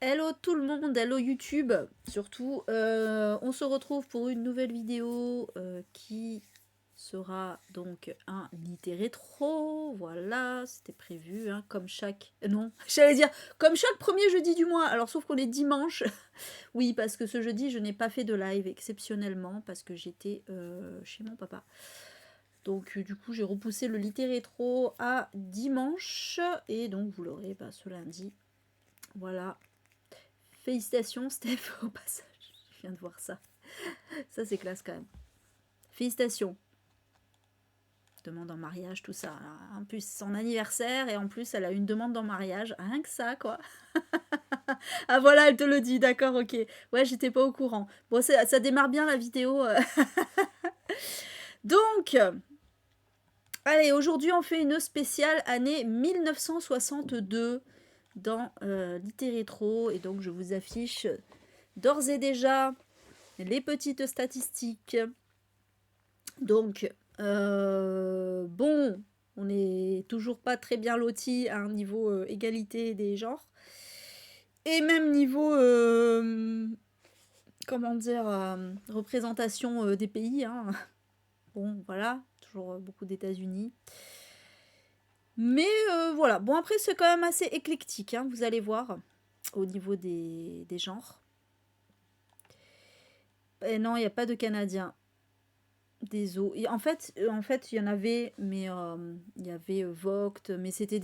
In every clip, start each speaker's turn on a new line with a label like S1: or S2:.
S1: Hello tout le monde, hello YouTube, surtout. On se retrouve pour une nouvelle vidéo qui sera donc un IT rétro. Voilà, c'était prévu, hein, comme chaque... Non, j'allais dire comme chaque premier jeudi du mois. Alors sauf qu'on est dimanche. Oui, parce que ce jeudi, je n'ai pas fait de live exceptionnellement parce que j'étais chez mon papa. Donc du coup, j'ai repoussé le IT rétro à dimanche. Et donc vous l'aurez ce lundi. Voilà. Félicitations, Steph, au passage. Je viens de voir ça. Ça, c'est classe quand même. Félicitations. Demande en mariage, tout ça. Alors, en plus, son anniversaire et en plus, elle a une demande en mariage. Rien que ça, quoi. Ah voilà, elle te le dit, d'accord, ok. Ouais, j'étais pas au courant. Bon, ça démarre bien la vidéo. Donc, allez, aujourd'hui, on fait une spéciale année 1962 dans l'IT Rétro. Et donc, je vous affiche d'ores et déjà les petites statistiques. Donc, bon, on n'est toujours pas très bien lotis à un niveau égalité des genres. Et même niveau, comment dire, représentation des pays. Hein. Bon, voilà, toujours beaucoup d'États-Unis. Mais voilà, bon après c'est quand même assez éclectique, hein, vous allez voir, au niveau des genres. Et non, il n'y a pas de Canadiens. Des eaux. Et en fait, il y en avait, mais il y avait Vogt, mais c'était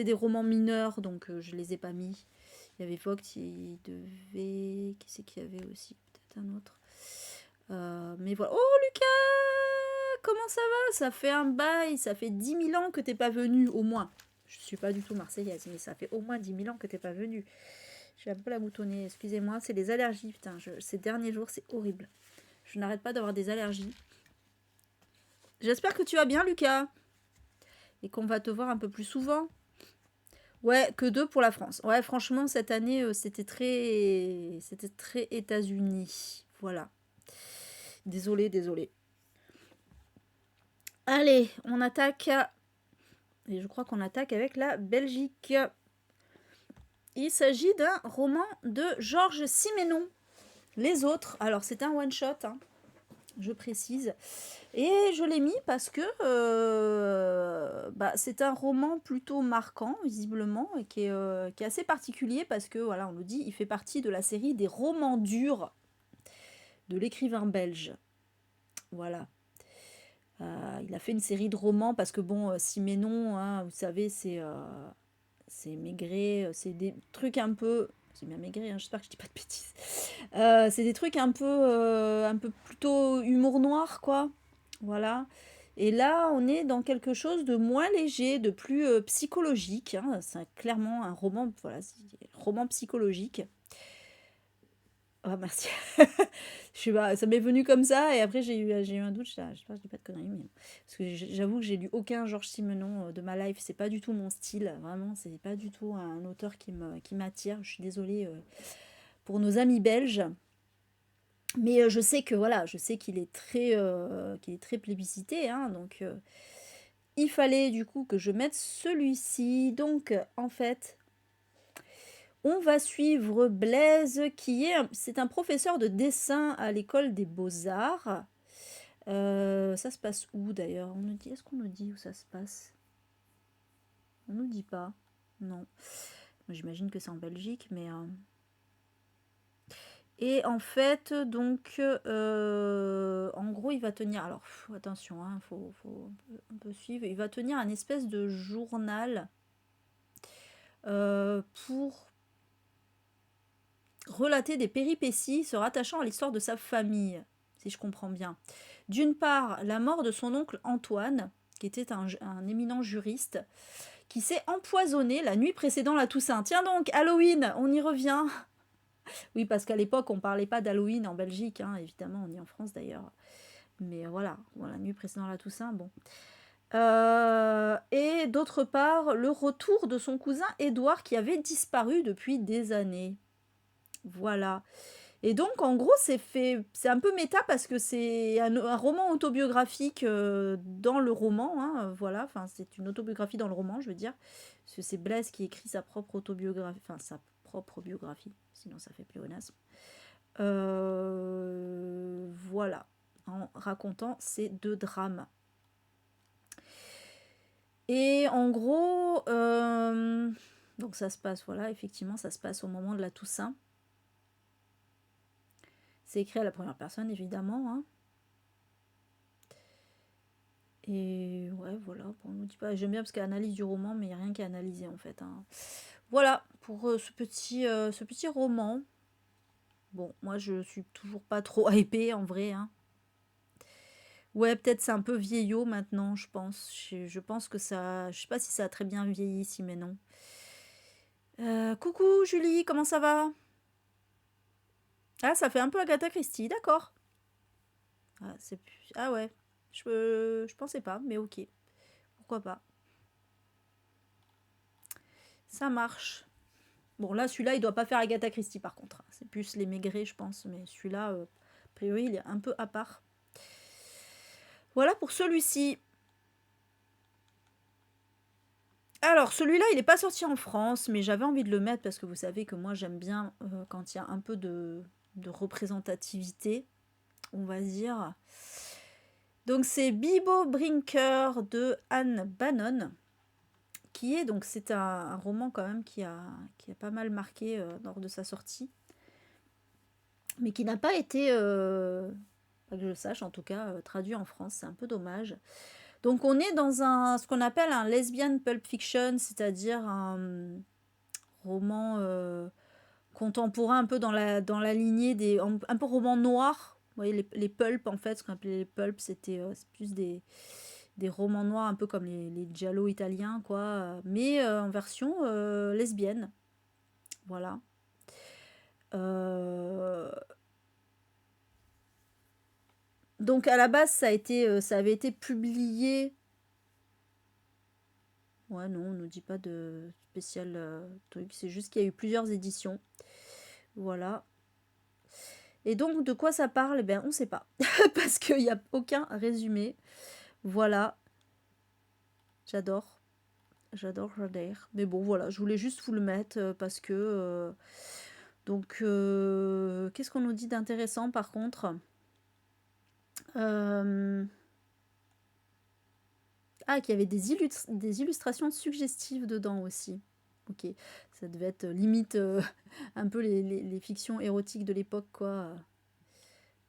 S1: des romans mineurs, donc je les ai pas mis. Il y avait Vogt, il devait... Qui c'est qu'il y avait aussi? Peut-être un autre. Mais voilà. Oh, Lucas! Comment ça va? Ça fait un bail, ça fait 10 000 ans que t'es pas venu, au moins. Je suis pas du tout marseillaise, mais ça fait au moins 10 000 ans que t'es pas venu. J'ai un peu la moutonnée, excusez-moi, c'est les allergies, putain, ces derniers jours, c'est horrible. Je n'arrête pas d'avoir des allergies. J'espère que tu vas bien, Lucas. Et qu'on va te voir un peu plus souvent. Ouais, que 2 pour la France. Ouais, franchement, cette année, c'était très États-Unis. Voilà. Désolée, désolée. Allez, on attaque. Et je crois qu'on attaque avec la Belgique. Il s'agit d'un roman de Georges Simenon. Les autres, alors c'est un one-shot, hein, je précise. Et je l'ai mis parce que c'est un roman plutôt marquant, visiblement, et qui est assez particulier parce que, voilà, on nous dit, il fait partie de la série des romans durs de l'écrivain belge. Voilà. Il a fait une série de romans parce que, bon, Siménon, hein, vous savez, c'est Maigret, c'est des trucs un peu... C'est bien Maigret, hein, j'espère que je dis pas de bêtises. C'est des trucs un peu plutôt humour noir, quoi. Voilà. Et là, on est dans quelque chose de moins léger, de plus psychologique. Hein. C'est clairement un roman, voilà, roman psychologique. Ah, merci. Je sais pas, ça m'est venu comme ça et après j'ai eu un doute. J'espère que je dis pas de conneries. Mais... Parce que j'avoue que j'ai lu aucun Georges Simenon de ma life. C'est pas du tout mon style. Vraiment, c'est pas du tout un auteur qui m'attire. Je suis désolée pour nos amis belges. Mais je sais que voilà, je sais qu'il est très plébiscité, hein, donc il fallait du coup que je mette celui-ci. Donc en fait, on va suivre Blaise c'est un professeur de dessin à l'école des Beaux-Arts. Ça se passe où d'ailleurs? On nous dit, est-ce qu'on nous dit où ça se passe? On nous dit pas. Non. J'imagine que c'est en Belgique, mais et en fait, donc, en gros, il va tenir. Alors, attention, hein, faut un peu suivre. Il va tenir un espèce de journal pour relater des péripéties se rattachant à l'histoire de sa famille, si je comprends bien. D'une part, la mort de son oncle Antoine, qui était un éminent juriste, qui s'est empoisonné la nuit précédant la Toussaint. Tiens donc, Halloween, on y revient. Oui, parce qu'à l'époque, on parlait pas d'Halloween en Belgique, hein, évidemment, on est en France d'ailleurs. Mais voilà, la nuit précédant la Toussaint, bon. Et d'autre part, le retour de son cousin Édouard qui avait disparu depuis des années. Voilà. Et donc, en gros, c'est un peu méta parce que c'est un roman autobiographique dans le roman, hein, voilà. Enfin, c'est une autobiographie dans le roman, je veux dire. Parce que c'est Blaise qui écrit sa propre autobiographie, enfin, sa propre biographie, sinon ça fait pléonasme. Voilà, en racontant ces 2 drames. Et en gros, donc ça se passe, voilà, effectivement, ça se passe au moment de la Toussaint. C'est écrit à la première personne, évidemment, hein. Et ouais, voilà, bon, on nous dit pas, j'aime bien parce qu'il y a analyse du roman, mais il n'y a rien qui est analysé en fait, hein. Voilà, pour ce petit roman. Bon, moi je suis toujours pas trop hypée en vrai, hein. Ouais, peut-être c'est un peu vieillot maintenant, je pense. Je pense que ça... Je sais pas si ça a très bien vieilli ici, mais non. Coucou Julie, comment ça va? Ah, ça fait un peu Agatha Christie, d'accord. Ah, ah ouais, je pensais pas, mais ok, pourquoi pas. Ça marche. Bon, là, celui-là, il doit pas faire Agatha Christie, par contre. C'est plus les Maigret, je pense, mais celui-là, a priori, il est un peu à part. Voilà pour celui-ci. Alors, celui-là, il n'est pas sorti en France, mais j'avais envie de le mettre parce que vous savez que moi, j'aime bien quand il y a un peu de représentativité, on va dire. Donc, c'est Bibo Brinker de Anne Bannon, qui est, donc, c'est un roman quand même qui a pas mal marqué lors de sa sortie, mais qui n'a pas été, pas que je sache en tout cas, traduit en France. C'est un peu dommage. Donc, on est dans ce qu'on appelle un lesbian pulp fiction, c'est-à-dire un roman contemporain, un peu dans la lignée un peu roman noir. Vous voyez, les pulp, en fait, ce qu'on appelait les pulp, c'est plus des romans noirs, un peu comme les giallo italiens, quoi, mais en version lesbienne. Voilà. Donc, à la base, ça avait été publié. Ouais, non, on ne nous dit pas de spécial truc. C'est juste qu'il y a eu plusieurs éditions. Voilà. Et donc, de quoi ça parle? Eh bien, on ne sait pas. Parce qu'il n'y a aucun résumé. Voilà. J'adore. J'adore. Mais bon, voilà, je voulais juste vous le mettre parce que... donc, qu'est-ce qu'on nous dit d'intéressant par contre? Ah, qu'il y avait des illustrations suggestives dedans aussi. Ok, ça devait être limite un peu les fictions érotiques de l'époque, quoi.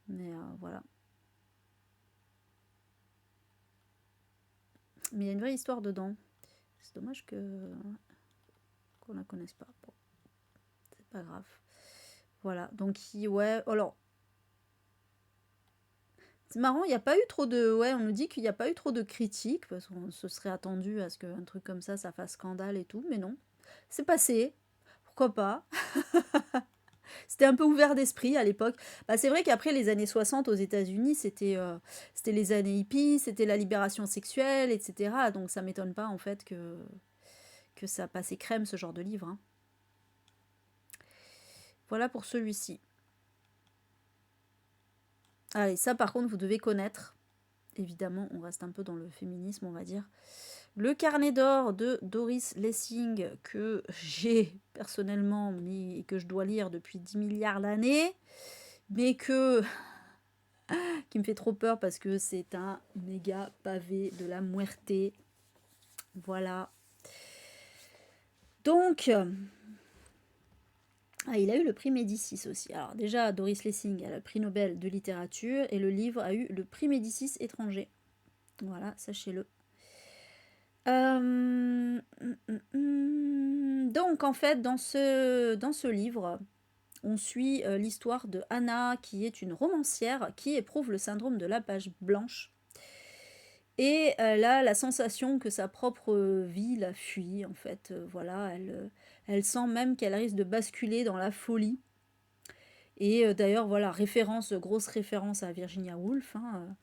S1: Mais voilà. Mais il y a une vraie histoire dedans. C'est dommage qu'on la connaisse pas. Bon, c'est pas grave. Voilà, donc ouais, alors... C'est marrant, il n'y a pas eu trop de... Ouais, on nous dit qu'il n'y a pas eu trop de critiques, parce qu'on se serait attendu à ce qu'un truc comme ça fasse scandale et tout, mais non. C'est passé, pourquoi pas. C'était un peu ouvert d'esprit à l'époque. Bah, c'est vrai qu'après les années 60 aux États-Unis, c'était les années hippies, c'était la libération sexuelle, etc. Donc ça m'étonne pas en fait que ça passait crème ce genre de livre, hein. Voilà pour celui-ci. Allez, ça par contre vous devez connaître. Évidemment, on reste un peu dans le féminisme, on va dire. Le carnet d'or de Doris Lessing, que j'ai personnellement mis et que je dois lire depuis 10 milliards d'années, mais qui me fait trop peur parce que c'est un méga pavé de la muerte. Voilà. Donc, il a eu le prix Médicis aussi. Alors déjà, Doris Lessing a le prix Nobel de littérature et le livre a eu le prix Médicis étranger. Voilà, sachez-le. Donc en fait, dans ce livre, on suit l'histoire de Anna, qui est une romancière qui éprouve le syndrome de la page blanche. Et elle a la sensation que sa propre vie la fuit, en fait. Voilà, elle sent même qu'elle risque de basculer dans la folie. Et d'ailleurs, voilà, grosse référence à Virginia Woolf, hein.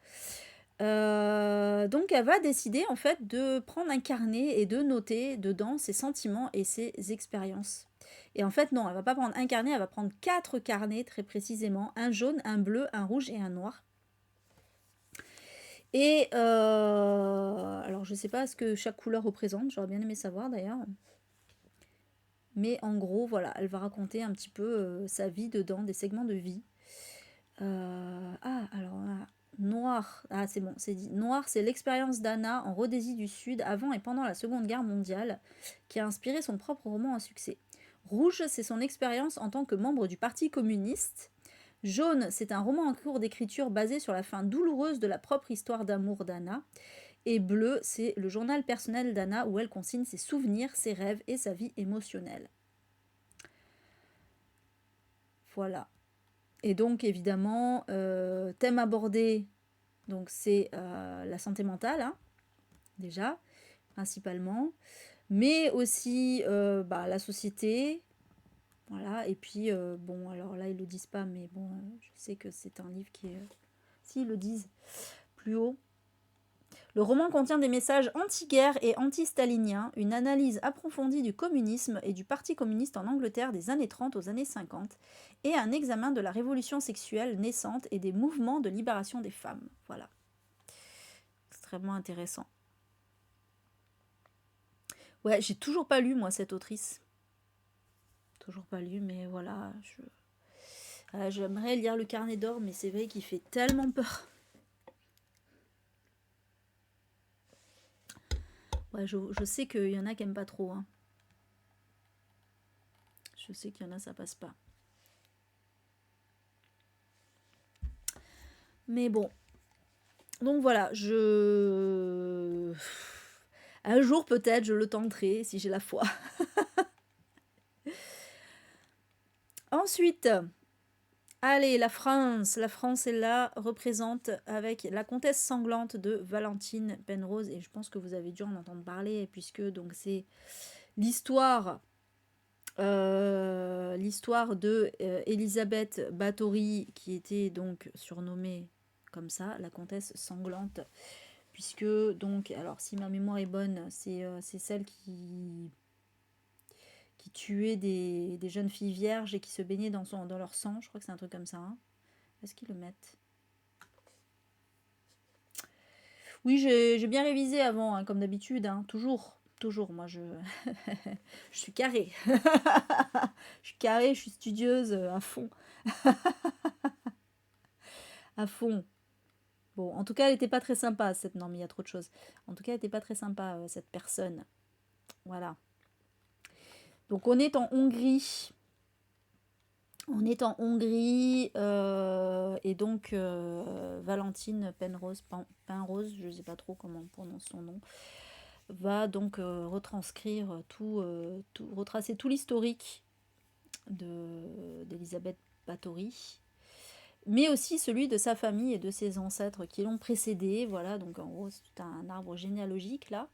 S1: Donc elle va décider en fait de prendre un carnet et de noter dedans ses sentiments et ses expériences. Et en fait non, elle va pas prendre un carnet, elle va prendre 4 carnets très précisément, un jaune, un bleu, un rouge et un noir. Et alors je sais pas ce que chaque couleur représente, j'aurais bien aimé savoir d'ailleurs. Mais en gros, voilà, elle va raconter un petit peu sa vie dedans, des segments de vie. Alors là, Noir, c'est bon, c'est dit. Noir, c'est l'expérience d'Anna en Rhodésie du Sud avant et pendant la Seconde Guerre mondiale qui a inspiré son propre roman à succès. Rouge, c'est son expérience en tant que membre du Parti communiste. Jaune, c'est un roman en cours d'écriture basé sur la fin douloureuse de la propre histoire d'amour d'Anna. Et Bleu, c'est le journal personnel d'Anna où elle consigne ses souvenirs, ses rêves et sa vie émotionnelle. Voilà. Et donc évidemment, thème abordé, donc c'est la santé mentale, hein, déjà, principalement, mais aussi la société, voilà, et puis, bon, alors là, ils le disent pas, mais bon, je sais que c'est un livre qui est... Si, ils le disent plus haut. Le roman contient des messages anti-guerre et anti-staliniens, une analyse approfondie du communisme et du Parti communiste en Angleterre des années 30 aux années 50, et un examen de la révolution sexuelle naissante et des mouvements de libération des femmes. Voilà. Extrêmement intéressant. Ouais, j'ai toujours pas lu, moi, cette autrice. Toujours pas lu, mais voilà. J'aimerais lire Le Carnet d'Or, mais c'est vrai qu'il fait tellement peur. Ouais, je sais qu'il y en a qui aiment pas trop. Hein. Je sais qu'il y en a, ça passe pas. Mais bon. Donc voilà, un jour peut-être je le tenterai si j'ai la foi. Ensuite, allez, la France. La France est là, représente avec la comtesse sanglante de Valentine Penrose. Et je pense que vous avez dû en entendre parler, puisque donc c'est l'histoire de Elisabeth Bathory, qui était donc surnommée comme ça, la comtesse sanglante, puisque donc, alors si ma mémoire est bonne, c'est celle qui tuait des jeunes filles vierges et qui se baignaient dans leur sang, je crois que c'est un truc comme ça. Hein. Est-ce qu'ils le mettent? Oui, j'ai bien révisé avant, hein, comme d'habitude, hein, toujours, moi je je suis carrée. Je suis carrée, je suis studieuse à fond. À fond. Bon, en tout cas, elle n'était pas très sympa, cette... Non, mais il y a trop de choses. En tout cas, elle n'était pas très sympa, cette personne. Voilà. Donc, on est en Hongrie. Et donc Valentine Penrose, je ne sais pas trop comment on prononce son nom, va donc retranscrire retracer tout l'historique d'Elisabeth Bathory, mais aussi celui de sa famille et de ses ancêtres qui l'ont précédé. Voilà, donc en gros, c'est tout un arbre généalogique là.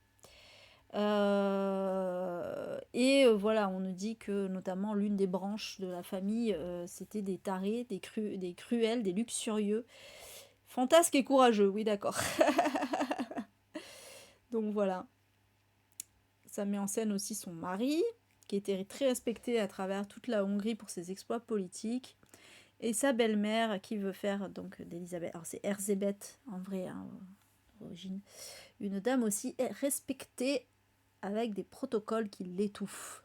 S1: Voilà, on nous dit que notamment l'une des branches de la famille, c'était des tarés, des cruels, des luxurieux, fantasques et courageux, oui d'accord. Donc voilà. Ça met en scène aussi son mari, qui était très respecté à travers toute la Hongrie pour ses exploits politiques, et sa belle-mère qui veut faire donc d'Elisabeth, alors c'est Erzsébet en vrai, hein, d'origine, une dame aussi respectée avec des protocoles qui l'étouffent.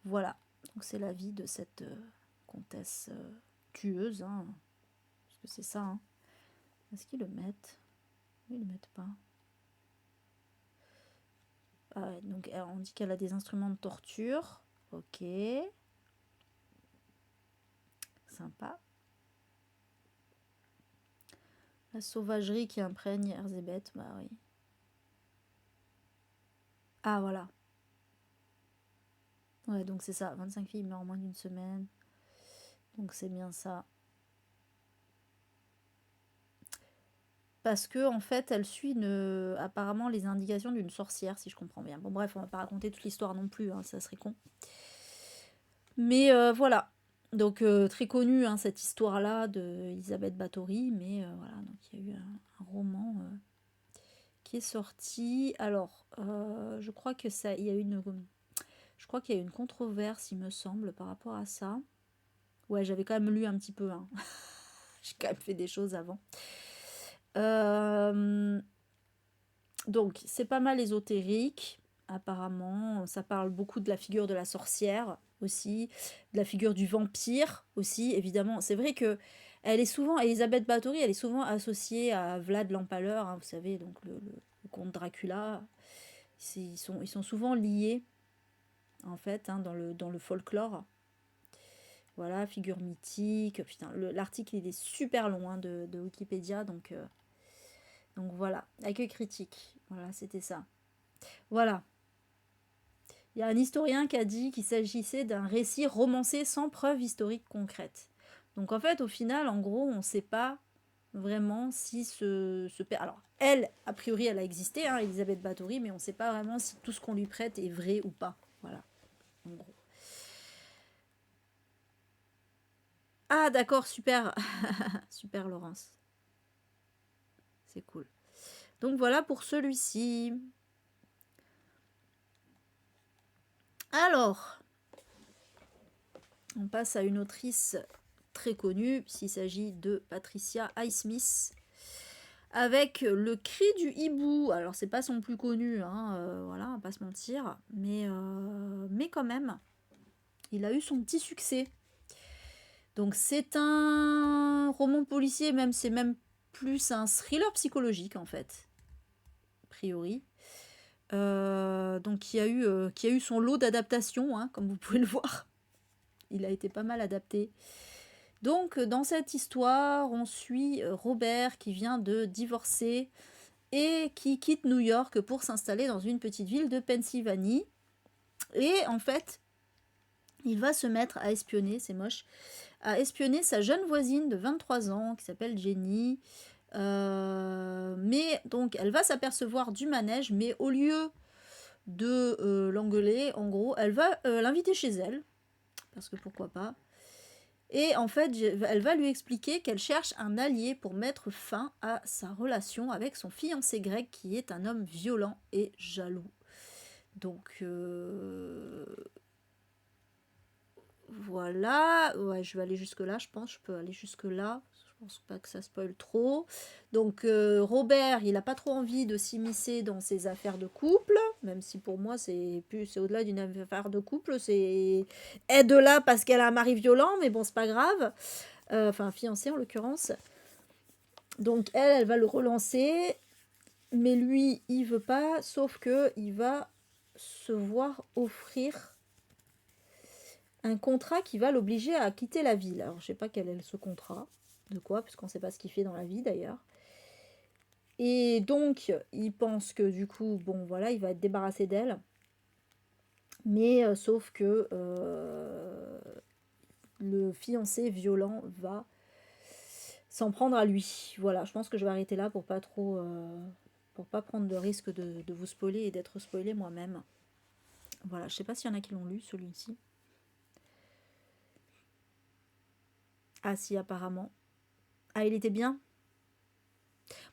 S1: Voilà, donc c'est la vie de cette comtesse tueuse, hein, parce que c'est ça. Hein. Est-ce qu'ils le mettent? Oui, ils le mettent pas. Ah ouais, donc on dit qu'elle a des instruments de torture. Ok. Sympa. La sauvagerie qui imprègne Erzébet, bah oui. Ah voilà. Ouais, donc c'est ça, 25 filles meurent en moins d'une semaine. Donc c'est bien ça. Parce que en fait, elle suit apparemment les indications d'une sorcière, si je comprends bien. Bon bref, on va pas raconter toute l'histoire non plus, hein, ça serait con. Mais voilà. Donc très connue hein, cette histoire-là de Elisabeth Bathory, mais voilà, donc il y a eu un roman qui est sorti. Alors, je crois que ça, il y a une, je crois qu'il y a eu une controverse, il me semble, par rapport à ça. Ouais, j'avais quand même lu un petit peu. Hein. J'ai quand même fait des choses avant. Donc, c'est pas mal ésotérique. apparemment. Ça parle beaucoup de la figure de la sorcière aussi, de la figure du vampire aussi, évidemment. C'est vrai que elle est souvent, Elisabeth Bathory, elle est souvent associée à Vlad l'Empaleur, hein, vous savez, donc le comte Dracula. Ils sont souvent liés, en fait, hein, dans le folklore. Voilà, figure mythique. Putain, l'article il est super long hein, de Wikipédia, donc voilà, accueil critique. Voilà, c'était ça. Voilà. Il y a un historien qui a dit qu'il s'agissait d'un récit romancé sans preuve historique concrète. Donc en fait, au final, en gros, on ne sait pas vraiment si alors, elle, a priori, elle a existé, hein, Elisabeth Bathory, mais on ne sait pas vraiment si tout ce qu'on lui prête est vrai ou pas. Voilà, en gros. Ah d'accord, super. Super Laurence. C'est cool. Donc voilà pour celui-ci. Alors, on passe à une autrice très connue, s'il s'agit de Patricia Highsmith, avec Le cri du hibou. Alors, c'est pas son plus connu, hein, voilà, on va pas se mentir, mais quand même, il a eu son petit succès. Donc, c'est un roman policier, même c'est même plus un thriller psychologique, en fait, a priori. Donc, qui a eu son lot d'adaptations, hein, comme vous pouvez le voir. Il a été pas mal adapté. Donc, dans cette histoire, on suit Robert qui vient de divorcer et qui quitte New York pour s'installer dans une petite ville de Pennsylvanie. Et en fait, il va se mettre à espionner, c'est moche, à espionner sa jeune voisine de 23 ans qui s'appelle Jenny. Mais donc, elle va s'apercevoir du manège, mais au lieu de l'engueuler, en gros, elle va l'inviter chez elle, parce que pourquoi pas. Et en fait, elle va lui expliquer qu'elle cherche un allié pour mettre fin à sa relation avec son fiancé grec qui est un homme violent et jaloux. Donc voilà, ouais, je vais aller jusque là, je pense, je peux aller jusque là. Je pense pas que ça spoil trop. Donc Robert, il n'a pas trop envie de s'immiscer dans ses affaires de couple, même si pour moi c'est au-delà d'une affaire de couple, c'est aide-la parce qu'elle a un mari violent, mais bon c'est pas grave. Enfin fiancé en l'occurrence. Donc elle va le relancer, mais lui il veut pas, sauf que il va se voir offrir un contrat qui va l'obliger à quitter la ville. Alors je sais pas quel est ce contrat, de quoi, puisqu'on sait pas ce qu'il fait dans la vie d'ailleurs. Et donc il pense que du coup, bon voilà, il va être débarrassé d'elle. Mais sauf que le fiancé violent va s'en prendre à lui. Voilà, je pense que je vais arrêter là pour pas trop, pour pas prendre de risque de vous spoiler et d'être spoilé moi-même. Voilà, je sais pas s'il y en a qui l'ont lu celui-ci. Ah si, apparemment. Ah, il était bien.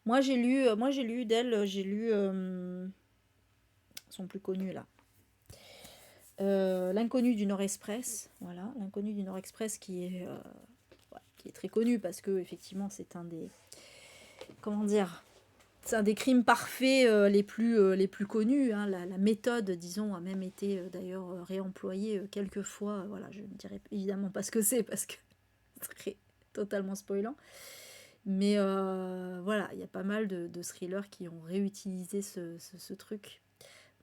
S1: Moi j'ai lu d'elle, j'ai lu son plus connu là. L'inconnu du Nord Express, voilà, l'inconnu du Nord Express qui est très connu parce que effectivement c'est un des, comment dire, c'est un des crimes parfaits les plus connus. Hein. La méthode, disons, a même été d'ailleurs réemployée quelques fois. Voilà, je ne dirais évidemment pas ce que c'est parce que c'est totalement spoilant. Mais voilà, il y a pas mal de thrillers qui ont réutilisé ce truc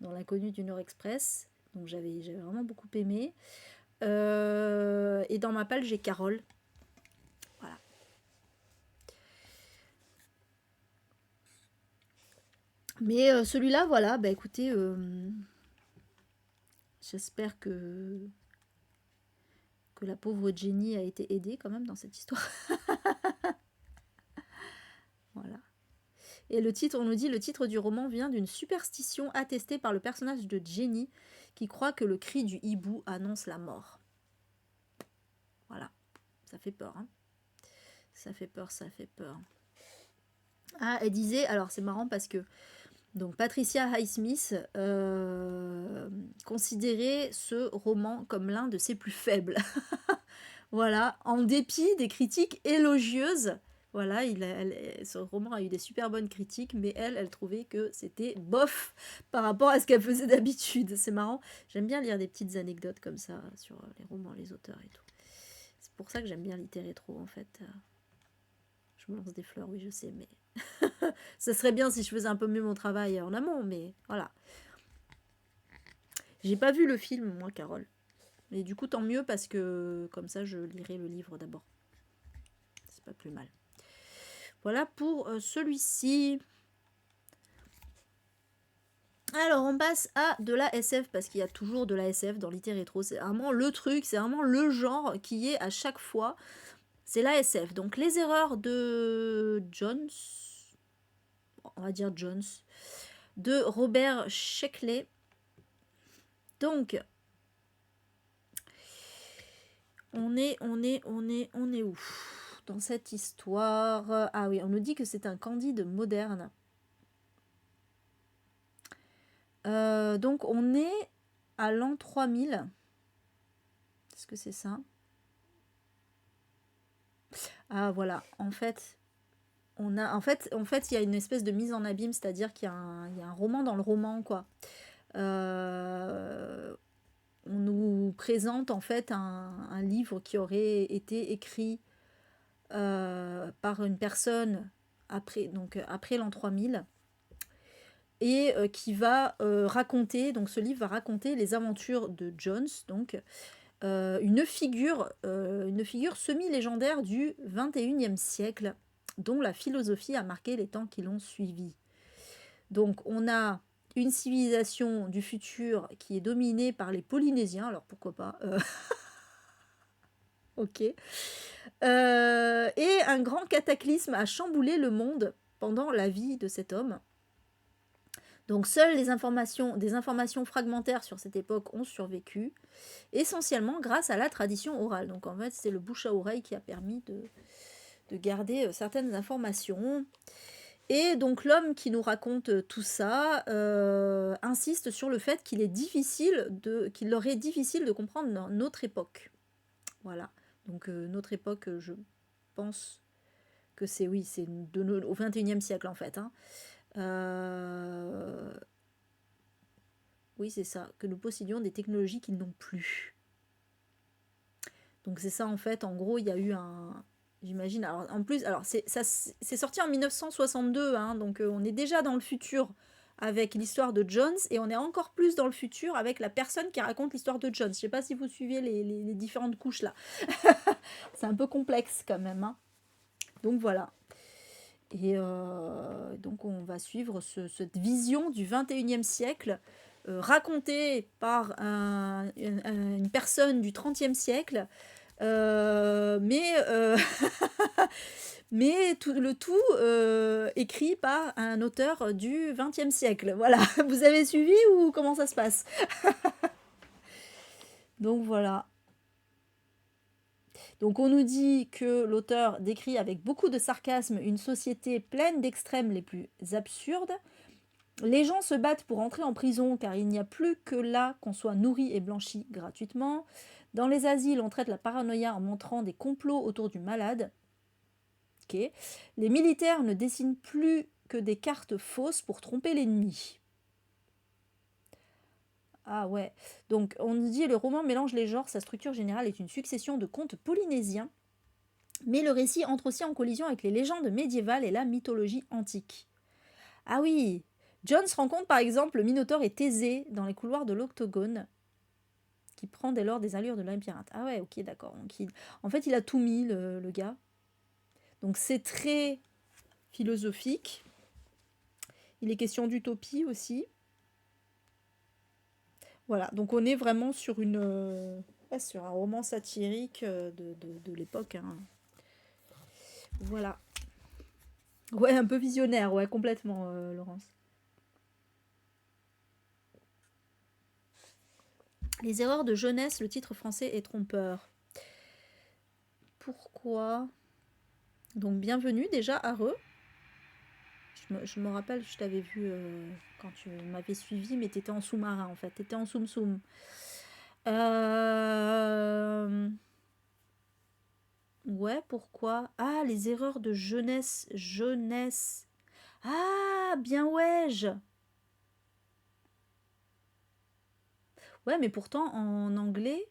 S1: dans l'inconnu du Nord Express. Donc j'avais vraiment beaucoup aimé. Et dans ma palle, j'ai Carole. Voilà. Mais celui-là, voilà, bah écoutez, j'espère que la pauvre Jenny a été aidée quand même dans cette histoire. Voilà. Et le titre, on nous dit, le titre du roman vient d'une superstition attestée par le personnage de Jenny qui croit que le cri du hibou annonce la mort. Voilà. Ça fait peur, hein. Ça fait peur, ça fait peur. Ah, elle disait, alors c'est marrant parce que donc Patricia Highsmith considérait ce roman comme l'un de ses plus faibles. Voilà, en dépit des critiques élogieuses. Voilà, ce roman a eu des super bonnes critiques, mais elle trouvait que c'était bof par rapport à ce qu'elle faisait d'habitude. C'est marrant. J'aime bien lire des petites anecdotes comme ça sur les romans, les auteurs et tout. C'est pour ça que j'aime bien Litté Rétro, en fait. Je me lance des fleurs, oui, je sais, mais ça serait bien si je faisais un peu mieux mon travail en amont, mais voilà. J'ai pas vu le film, moi, Carole. Mais du coup, tant mieux, parce que comme ça, je lirai le livre d'abord. C'est pas plus mal. Voilà pour celui-ci. Alors, on passe à de la SF, parce qu'il y a toujours de la SF dans Litté Rétro. C'est vraiment le truc, c'est vraiment le genre qui est à chaque fois. C'est la SF. Donc, les erreurs de Jones, on va dire Jones, de Robert Sheckley. Donc, on est où dans cette histoire? Ah oui, on nous dit que c'est un Candide moderne. Donc, on est à l'an 3000. Est-ce que c'est ça? Ah voilà, en fait, il y a une espèce de mise en abîme, c'est-à-dire qu'il y a un roman dans le roman, quoi. On nous présente en fait un livre qui aurait été écrit par une personne après l'an 3000 et qui va raconter, donc ce livre va raconter les aventures de Jones, donc une figure semi-légendaire du 21e siècle, dont la philosophie a marqué les temps qui l'ont suivi. Donc on a une civilisation du futur qui est dominée par les Polynésiens, alors pourquoi pas, ok. Et un grand cataclysme a chamboulé le monde pendant la vie de cet homme. Donc seules des informations fragmentaires sur cette époque ont survécu, essentiellement grâce à la tradition orale. Donc en fait, c'est le bouche à oreille qui a permis de garder certaines informations. Et donc l'homme qui nous raconte tout ça insiste sur le fait qu'il leur est difficile de comprendre notre époque. Voilà. Donc notre époque, je pense que c'est au 21e siècle en fait. Hein. Oui, c'est ça, que nous possédions des technologies qu'ils n'ont plus. Donc c'est ça en fait, en gros, il y a eu un... J'imagine, alors en plus, alors c'est sorti en 1962, hein, donc on est déjà dans le futur avec l'histoire de Jones, et on est encore plus dans le futur avec la personne qui raconte l'histoire de Jones. Je sais pas si vous suivez les différentes couches là. C'est un peu complexe quand même. Hein. Donc voilà. Et donc on va suivre cette vision du 21e siècle racontée par une personne du 30e siècle, mais le tout écrit par un auteur du 20e siècle. Voilà, vous avez suivi ou comment ça se passe? Donc voilà. Donc on nous dit que l'auteur décrit avec beaucoup de sarcasme une société pleine d'extrêmes les plus absurdes. Les gens se battent pour entrer en prison car il n'y a plus que là qu'on soit nourri et blanchi gratuitement. Dans les asiles, on traite la paranoïa en montrant des complots autour du malade. Okay. Les militaires ne dessinent plus que des cartes fausses pour tromper l'ennemi. Ah ouais. Donc on nous dit le roman mélange les genres, sa structure générale est une succession de contes polynésiens, mais le récit entre aussi en collision avec les légendes médiévales et la mythologie antique. Ah oui, Jones rencontre par exemple le Minotaure et Thésée dans les couloirs de l'Octogone, qui prend dès lors des allures de labyrinthe. Ah ouais, ok, d'accord. En fait, il a tout mis, le gars. Donc c'est très philosophique. Il est question d'utopie aussi. Voilà, donc on est vraiment sur sur un roman satirique de l'époque. Hein. Voilà. Ouais, un peu visionnaire, ouais, complètement, Laurence. Les erreurs de jeunesse, le titre français est trompeur. Pourquoi? Donc bienvenue déjà à Re. Je me rappelle, je t'avais vu quand tu m'avais suivi, mais t'étais en sous-marin en fait, t'étais en soum-soum. Ouais, pourquoi? Ah, les erreurs de jeunesse. Jeunesse. Ah, bien ouais. Ouais, mais pourtant en anglais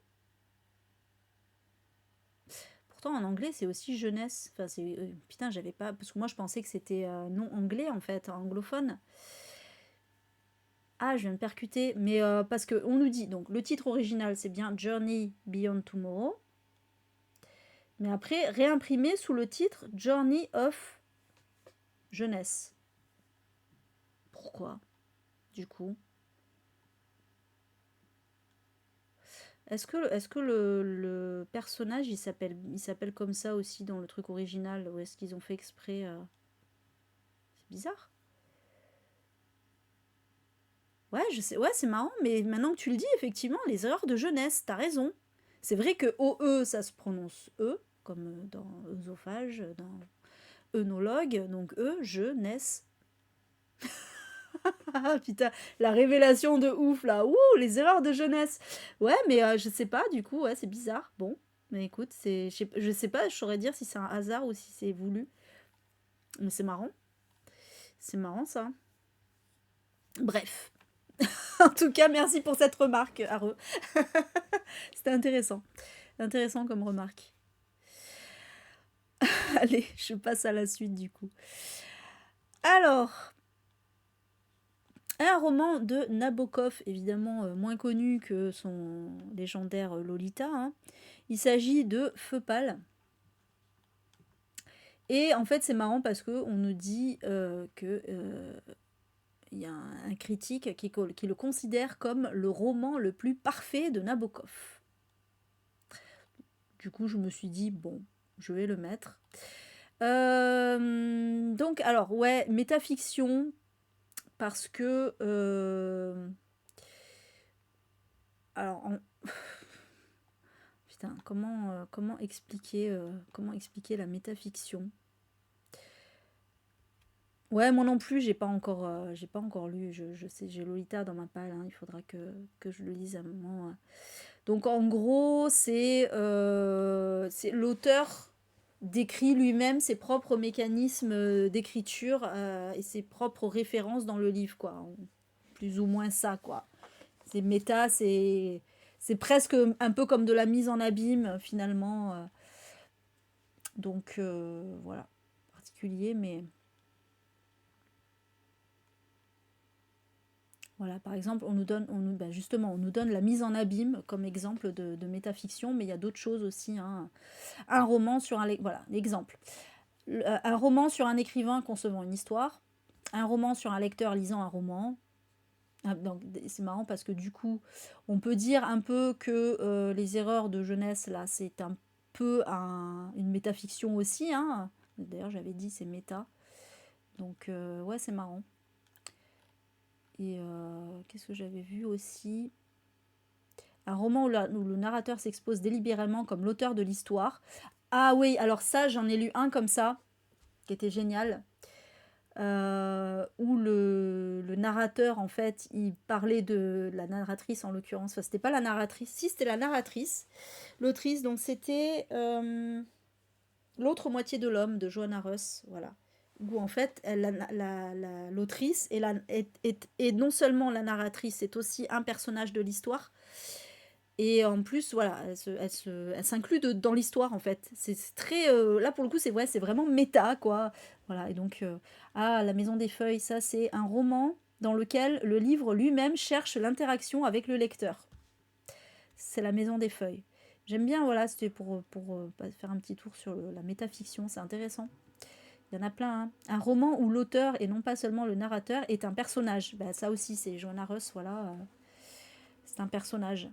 S1: c'est aussi jeunesse. Enfin, c'est putain, j'avais pas parce que moi je pensais que c'était non anglais en fait, anglophone. Ah, je viens de percuter, mais parce que on nous dit donc le titre original c'est bien Journey Beyond Tomorrow, mais après réimprimé sous le titre Journey of Jeunesse. Pourquoi? Du coup, est-ce que le personnage il s'appelle comme ça aussi dans le truc original ou est-ce qu'ils ont fait exprès C'est bizarre. Ouais, je sais, ouais, c'est marrant, mais maintenant que tu le dis, effectivement, les erreurs de jeunesse, t'as raison. C'est vrai que OE, ça se prononce E, comme dans œsophage, dans œnologue, donc E, jeunesse. Ah putain, la révélation de ouf là, ouh, les erreurs de jeunesse. Ouais, mais je sais pas, du coup, ouais, c'est bizarre. Bon, mais écoute, je sais pas, je saurais dire si c'est un hasard ou si c'est voulu. Mais c'est marrant ça. Bref, en tout cas, merci pour cette remarque, Areux. C'était intéressant. Intéressant comme remarque. Allez, je passe à la suite du coup. Alors, un roman de Nabokov, évidemment moins connu que son légendaire Lolita. Hein. Il s'agit de Feu pâle. Et en fait, c'est marrant parce qu'on nous dit que il y a un critique qui le considère comme le roman le plus parfait de Nabokov. Du coup, je me suis dit, bon, je vais le mettre. Donc, alors, ouais, métafiction, parce que... alors, putain, comment expliquer la métafiction? Ouais, moi non plus, j'ai pas encore lu. Je sais, j'ai Lolita dans ma palle, hein, il faudra que je le lise à un moment. Donc en gros, c'est l'auteur décrit lui-même ses propres mécanismes d'écriture et ses propres références dans le livre, quoi. Plus ou moins ça, quoi. C'est méta, c'est presque un peu comme de la mise en abîme, finalement. Donc voilà, particulier, mais voilà, par exemple, justement, on nous donne la mise en abîme comme exemple de métafiction, mais il y a d'autres choses aussi. Hein. Un roman sur voilà, l'exemple. Un roman sur un écrivain concevant une histoire, un roman sur un lecteur lisant un roman. Ah, donc c'est marrant parce que du coup, on peut dire un peu que les erreurs de jeunesse, là, c'est un peu une métafiction aussi. Hein. D'ailleurs, j'avais dit c'est méta. Donc, ouais, c'est marrant. Et qu'est-ce que j'avais vu aussi? Un roman où le narrateur s'expose délibérément comme l'auteur de l'histoire. Ah oui, alors ça, j'en ai lu un comme ça, qui était génial. Où le narrateur, en fait, il parlait de la narratrice en l'occurrence. Enfin, c'était pas la narratrice, si c'était la narratrice, l'autrice, donc c'était L'autre moitié de l'homme de Johanna Russ, voilà. Où en fait, l'autrice est non seulement la narratrice, c'est aussi un personnage de l'histoire. Et en plus, voilà, elle s'inclut dans l'histoire en fait. C'est très. Là pour le coup, c'est vraiment méta quoi. Voilà, et donc. La Maison des Feuilles, ça c'est un roman dans lequel le livre lui-même cherche l'interaction avec le lecteur. C'est La Maison des Feuilles. J'aime bien, voilà, c'était pour faire un petit tour sur la métafiction, c'est intéressant. Il y en a plein. Hein. Un roman où l'auteur, et non pas seulement le narrateur, est un personnage. Bah, ça aussi, c'est Johanna Russ, voilà. C'est un personnage.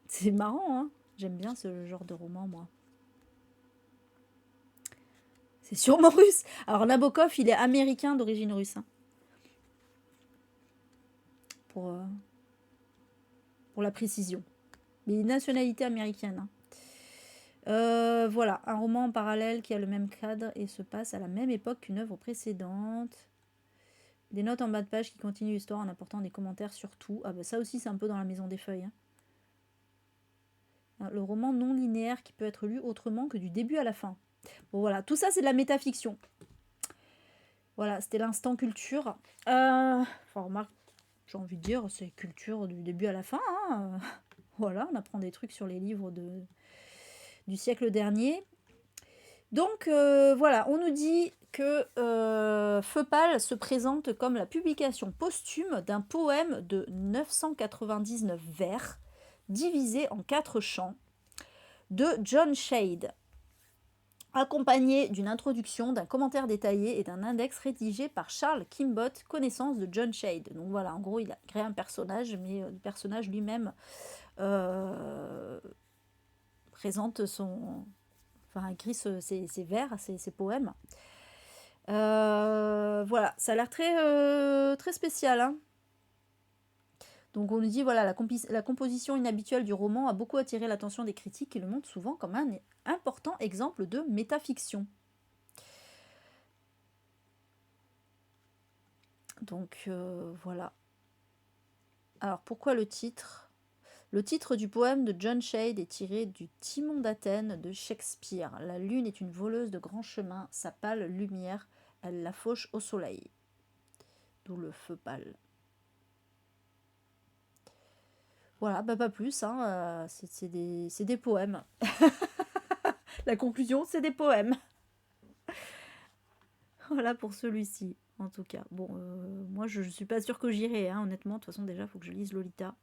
S1: C'est marrant, hein. J'aime bien ce genre de roman, moi. C'est sûrement russe. Alors Nabokov, il est américain d'origine russe. Hein, pour, euh, pour la précision. Mais il est nationalité américaine. Hein. Voilà, un roman en parallèle qui a le même cadre et se passe à la même époque qu'une œuvre précédente. Des notes en bas de page qui continuent l'histoire en apportant des commentaires sur tout. Ah bah ça aussi c'est un peu dans la Maison des Feuilles. Hein. Le roman non linéaire qui peut être lu autrement que du début à la fin. Bon voilà, tout ça c'est de la métafiction. Voilà, c'était l'instant culture. Enfin, remarque, j'ai envie de dire, c'est culture du début à la fin. Hein. Voilà, on apprend des trucs sur les livres du siècle dernier. Donc voilà, on nous dit que Feu pâle se présente comme la publication posthume d'un poème de 999 vers, divisé en 4 chants, de John Shade, accompagné d'une introduction, d'un commentaire détaillé et d'un index rédigé par Charles Kimbott, connaissance de John Shade. Donc voilà, en gros, il a créé un personnage, mais le personnage lui-même présente son... Enfin, écrit ses vers, ses poèmes. Voilà, ça a l'air très spécial. Hein. Donc on nous dit, voilà, la composition inhabituelle du roman a beaucoup attiré l'attention des critiques qui le montrent souvent comme un important exemple de métafiction. Donc voilà. Alors pourquoi le titre ? Le titre du poème de John Shade est tiré du Timon d'Athènes de Shakespeare. La lune est une voleuse de grands chemins, sa pâle lumière, elle la fauche au soleil. D'où le feu pâle. Voilà, bah pas plus, hein, c'est des poèmes. La conclusion, c'est des poèmes. Voilà pour celui-ci, en tout cas. Bon, moi je suis pas sûre que j'irai, hein, honnêtement. De toute façon, déjà, il faut que je lise Lolita.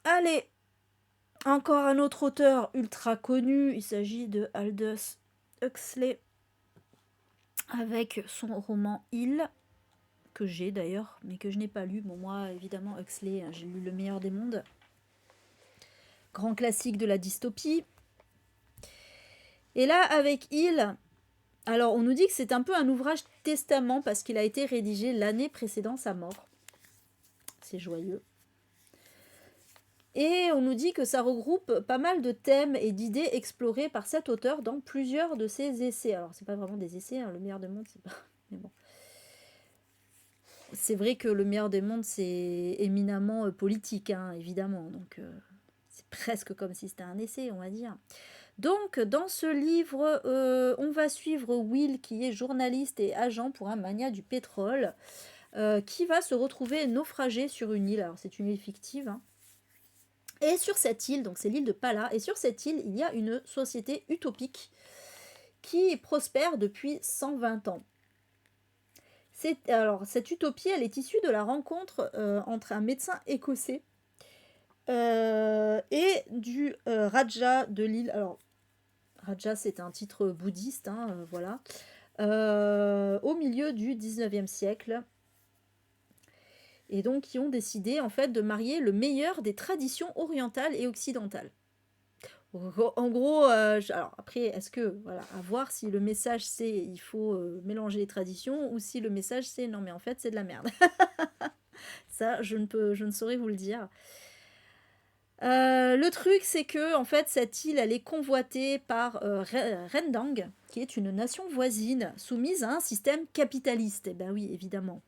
S1: Allez, encore un autre auteur ultra connu. Il s'agit de Aldous Huxley, avec son roman Il, que j'ai d'ailleurs, mais que je n'ai pas lu. Bon, moi, évidemment, Huxley, j'ai lu Le meilleur des mondes. Grand classique de la dystopie. Et là, avec Il, alors on nous dit que c'est un peu un ouvrage testament parce qu'il a été rédigé l'année précédant sa mort. C'est joyeux. Et on nous dit que ça regroupe pas mal de thèmes et d'idées explorées par cet auteur dans plusieurs de ses essais. Alors c'est pas vraiment des essais, hein, Le meilleur des mondes, c'est pas... Mais bon. C'est vrai que Le meilleur des mondes, c'est éminemment politique, hein, évidemment. Donc c'est presque comme si c'était un essai, on va dire. Donc, dans ce livre, on va suivre Will, qui est journaliste et agent pour un magnat du pétrole, qui va se retrouver naufragé sur une île. Alors, c'est une île fictive. Hein. Et sur cette île, donc c'est l'île de Pala, et sur cette île, il y a une société utopique qui prospère depuis 120 ans. Alors, cette utopie, elle est issue de la rencontre entre un médecin écossais et du Raja de l'île. Alors, Raja, c'est un titre bouddhiste, hein, voilà. Au milieu du 19e siècle. Et donc, qui ont décidé, en fait, de marier le meilleur des traditions orientales et occidentales. En gros, alors après, est-ce que, voilà, à voir si le message c'est il faut mélanger les traditions ou si le message c'est non, mais en fait, c'est de la merde. Ça, je ne saurais vous le dire. Le truc, c'est que en fait, cette île, elle est convoitée par Rendang, qui est une nation voisine soumise à un système capitaliste. Eh ben oui, évidemment.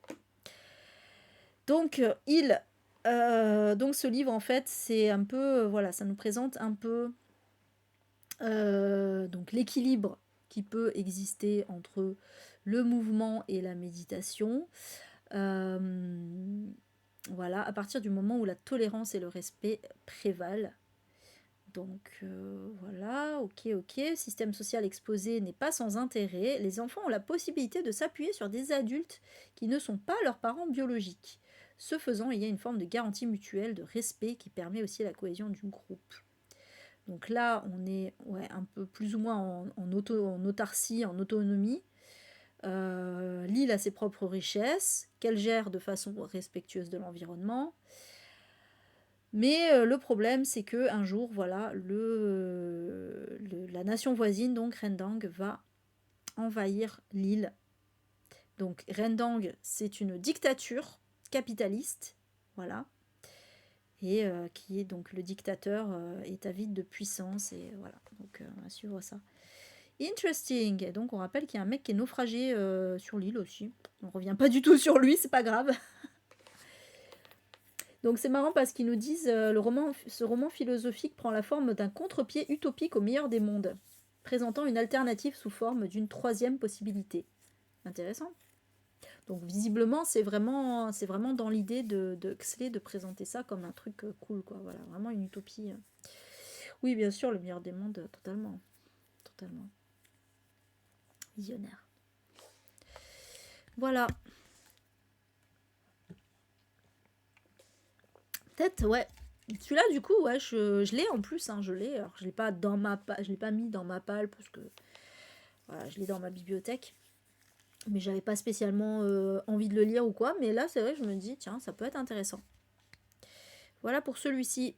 S1: Donc, donc ce livre, en fait, c'est un peu, voilà, ça nous présente un peu donc l'équilibre qui peut exister entre le mouvement et la méditation. Voilà, à partir du moment où la tolérance et le respect prévalent. Donc voilà, ok. Système social exposé n'est pas sans intérêt. Les enfants ont la possibilité de s'appuyer sur des adultes qui ne sont pas leurs parents biologiques. Ce faisant, il y a une forme de garantie mutuelle de respect qui permet aussi la cohésion du groupe. Donc là, on est un peu plus ou moins en autarcie, en autonomie. L'île a ses propres richesses, qu'elle gère de façon respectueuse de l'environnement. Mais le problème, c'est que un jour, voilà, la nation voisine, donc Rendang, va envahir l'île. Donc Rendang, c'est une dictature capitaliste, voilà, et qui est donc le dictateur est avide de puissance, et voilà, donc on va suivre ça. Interesting. Donc on rappelle qu'il y a un mec qui est naufragé sur l'île aussi. On revient pas du tout sur lui, c'est pas grave. Donc c'est marrant parce qu'ils nous disent ce roman philosophique prend la forme d'un contre-pied utopique au meilleur des mondes, présentant une alternative sous forme d'une troisième possibilité. Intéressant. Donc visiblement, c'est vraiment dans l'idée de Huxley de présenter ça comme un truc cool, quoi. Voilà, vraiment une utopie. Oui, bien sûr, le meilleur des mondes, totalement. Totalement. Visionnaire. Voilà. Peut-être, ouais. Celui-là, du coup, ouais, je l'ai en plus, hein, je l'ai. Alors, je l'ai pas je l'ai pas mis dans ma palle parce que voilà, je l'ai dans ma bibliothèque. Mais j'avais pas spécialement envie de le lire ou quoi. Mais là, c'est vrai que je me dis, tiens, ça peut être intéressant. Voilà pour celui-ci.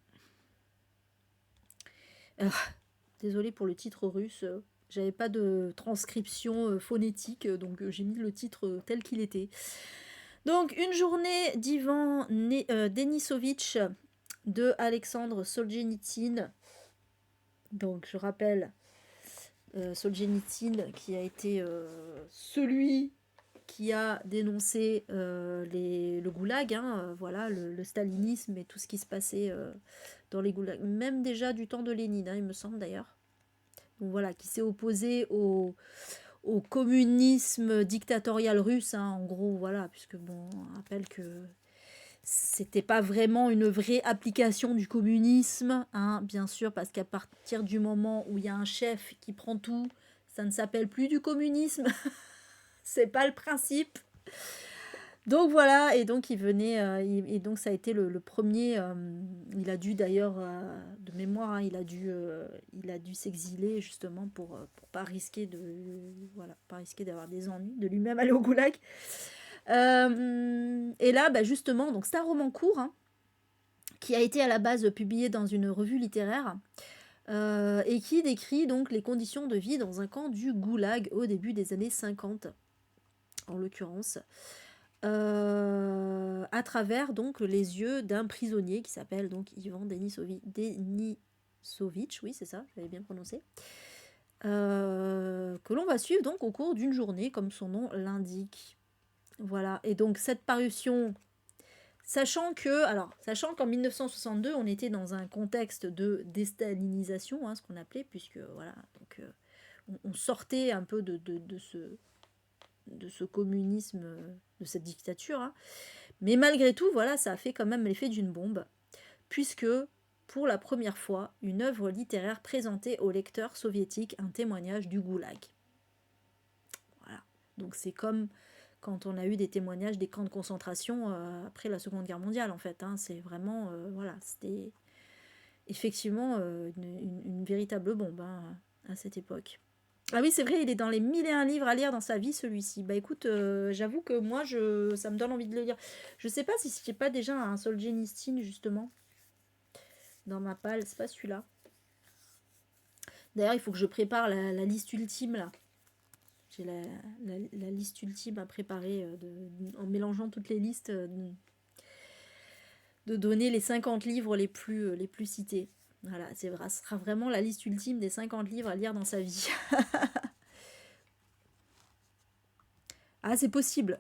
S1: Désolée pour le titre russe. J'avais pas de transcription phonétique, donc j'ai mis le titre tel qu'il était. Donc, une journée d'Ivan Denisovitch de Alexandre Solzhenitsyn. Donc, je rappelle, Solzhenitsyn qui a été celui qui a dénoncé le goulag, hein, voilà, le stalinisme et tout ce qui se passait dans les goulags, même déjà du temps de Lénine, hein, il me semble d'ailleurs. Donc voilà, qui s'est opposé au communisme dictatorial russe, hein, en gros, voilà, puisque bon, on rappelle que c'était pas vraiment une vraie application du communisme, hein, bien sûr, parce qu'à partir du moment où il y a un chef qui prend tout, ça ne s'appelle plus du communisme, c'est pas le principe. Donc voilà, et donc il venait, et donc ça a été le premier, il a dû d'ailleurs, de mémoire, hein, il a dû s'exiler justement pour pas risquer voilà, pas risquer d'avoir des ennuis, de lui-même aller au goulag. Et là, bah, justement, donc c'est un roman court, hein, qui a été à la base publié dans une revue littéraire, et qui décrit donc les conditions de vie dans un camp du goulag au début des années 50, en l'occurrence. À travers donc les yeux d'un prisonnier qui s'appelle donc Ivan Denisovitch, oui c'est ça, j'avais bien prononcé, que l'on va suivre donc au cours d'une journée comme son nom l'indique. Voilà, et donc cette parution, sachant qu'en 1962 on était dans un contexte de déstalinisation, hein, ce qu'on appelait, puisque voilà, donc on sortait un peu de ce communisme, de cette dictature, hein. Mais malgré tout, voilà, ça a fait quand même l'effet d'une bombe, puisque pour la première fois, une œuvre littéraire présentait aux lecteurs soviétiques un témoignage du goulag. Voilà. Donc c'est comme quand on a eu des témoignages des camps de concentration après la Seconde Guerre mondiale, en fait, hein. C'est vraiment, voilà, c'était effectivement une véritable bombe, hein, à cette époque. Ah oui, c'est vrai, il est dans les 1001 livres à lire dans sa vie, celui-ci. Bah écoute, j'avoue que moi, ça me donne envie de le lire. Je sais pas si j'ai pas déjà un Solzhenitsyn, justement, dans ma palle. C'est pas celui-là. D'ailleurs, il faut que je prépare la liste ultime, là. J'ai la liste ultime à préparer en mélangeant toutes les listes, de donner les 50 livres les plus cités. Voilà, ce sera vraiment la liste ultime des 50 livres à lire dans sa vie. Ah, c'est possible.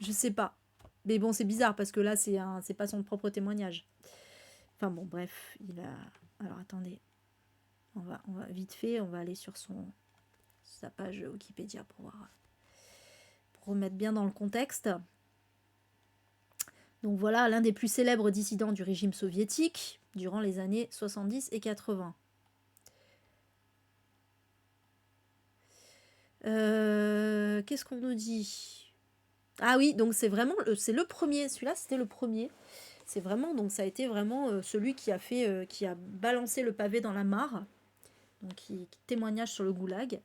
S1: Je sais pas. Mais bon, c'est bizarre parce que là, c'est pas son propre témoignage. Enfin bon, bref, il a. Alors attendez. On va vite fait, on va aller sur sa page Wikipédia pour remettre bien dans le contexte. Donc voilà, l'un des plus célèbres dissidents du régime soviétique durant les années 70 et 80. Qu'est-ce qu'on nous dit? Ah oui, donc c'est vraiment c'est le premier. Celui-là, c'était le premier. C'est vraiment, donc ça a été vraiment celui qui a balancé le pavé dans la mare. Donc qui témoignage sur le goulag.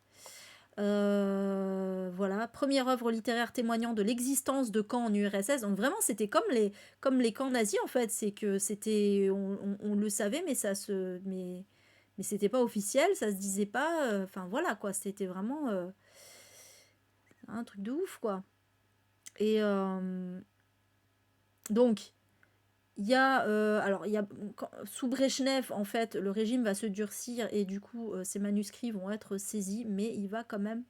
S1: Voilà, première œuvre littéraire témoignant de l'existence de camps en URSS. Donc vraiment, c'était comme les camps nazis en fait. C'est que c'était, on le savait, mais c'était pas officiel, ça se disait pas. Enfin voilà quoi, c'était vraiment un truc de ouf quoi. Et donc sous Brejnev, en fait, le régime va se durcir et du coup, ces manuscrits vont être saisis, mais il va quand même.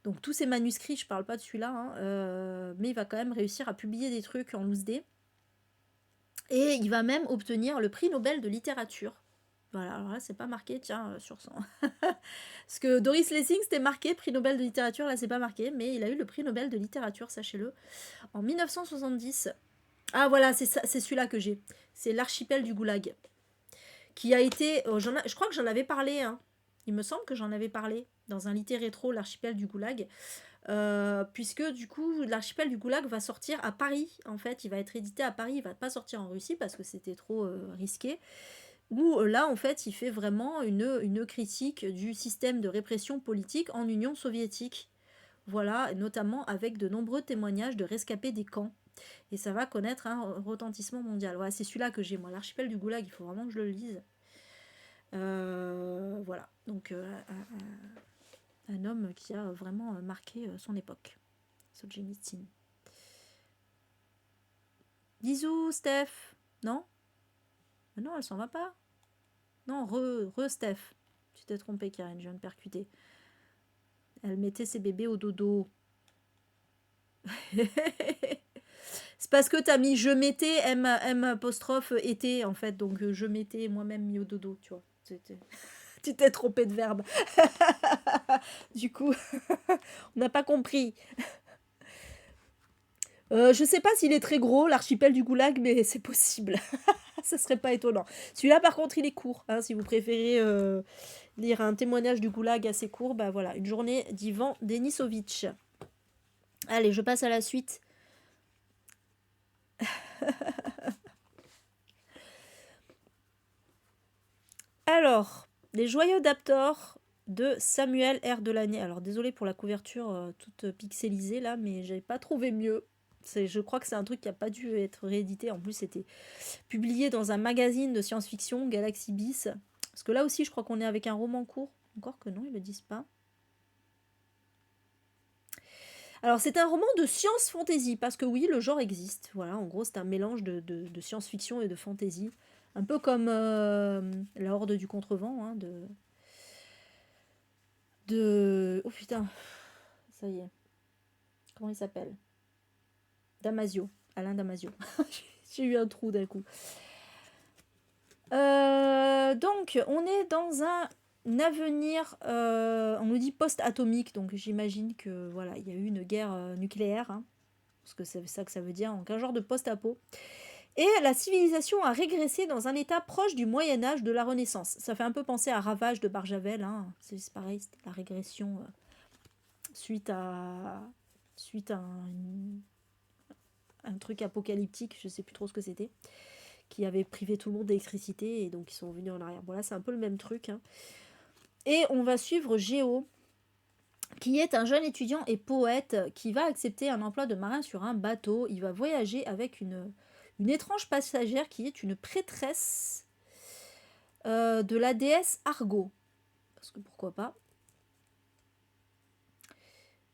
S1: Donc, tous ces manuscrits, je parle pas de celui-là, hein, mais il va quand même réussir à publier des trucs en loose dé. Et il va même obtenir le prix Nobel de littérature. Voilà, alors là, c'est pas marqué, tiens, sur son... Parce que Doris Lessing, c'était marqué, prix Nobel de littérature, là, c'est pas marqué, mais il a eu le prix Nobel de littérature, sachez-le, en 1970. Ah, voilà, c'est celui-là que j'ai. C'est l'archipel du Goulag, qui a été... je crois que j'en avais parlé, hein. Il me semble que j'en avais parlé dans un litté rétro, l'archipel du Goulag. Puisque du coup l'archipel du Goulag va sortir à Paris, en fait il va être édité à Paris, il va pas sortir en Russie parce que c'était trop risqué, où là en fait il fait vraiment une critique du système de répression politique en Union soviétique, voilà, et notamment avec de nombreux témoignages de rescapés des camps, et ça va connaître un retentissement mondial. Voilà, c'est celui-là que j'ai moi, l'archipel du Goulag, il faut vraiment que je le lise. Voilà, donc un homme qui a vraiment marqué son époque, Solzhenitsyn. Bisous, Steph. Non? Non, elle s'en va pas. Non, Steph. Tu t'es trompée, Karen, je viens de percuter. Elle mettait ses bébés au dodo. C'est parce que t'as mis je mettais M apostrophe été, en fait. Donc je mettais moi-même mis au dodo, tu vois. Tu t'es trompé de verbe. Du coup, on n'a pas compris. Je sais pas s'il est très gros, l'archipel du Goulag, mais c'est possible. Ça serait pas étonnant. Celui-là, par contre, il est court. Hein, si vous préférez lire un témoignage du Goulag assez court, bah voilà, une journée d'Ivan Denisovitch. Allez, je passe à la suite. Alors, les joyaux d'Aptor de Samuel R. Delany. Alors, désolé pour la couverture toute pixelisée là, mais j'avais pas trouvé mieux. Je crois que c'est un truc qui n'a pas dû être réédité. En plus, c'était publié dans un magazine de science-fiction, Galaxy Bis. Parce que là aussi, je crois qu'on est avec un roman court. Encore que non, ils ne le disent pas. Alors, c'est un roman de science-fantasy, parce que oui, le genre existe. Voilà, en gros, c'est un mélange de science-fiction et de fantasy. Un peu comme La Horde du Contrevent, hein, Oh putain, ça y est. Comment il s'appelle? Damasio. Alain Damasio. J'ai eu un trou d'un coup. Donc, on est dans un avenir, on nous dit post-atomique, donc j'imagine que voilà, il y a eu une guerre nucléaire, hein, parce que c'est ça que ça veut dire, donc un genre de post-apo. Et la civilisation a régressé dans un état proche du Moyen-Âge de la Renaissance. Ça fait un peu penser à Ravage de Barjavel, hein. C'est pareil, c'était la régression suite à un truc apocalyptique, je sais plus trop ce que c'était, qui avait privé tout le monde d'électricité et donc ils sont revenus en arrière. Bon là c'est un peu le même truc, hein. Et on va suivre Géo, qui est un jeune étudiant et poète qui va accepter un emploi de marin sur un bateau. Il va voyager avec une étrange passagère qui est une prêtresse de la déesse Argo. Parce que pourquoi pas.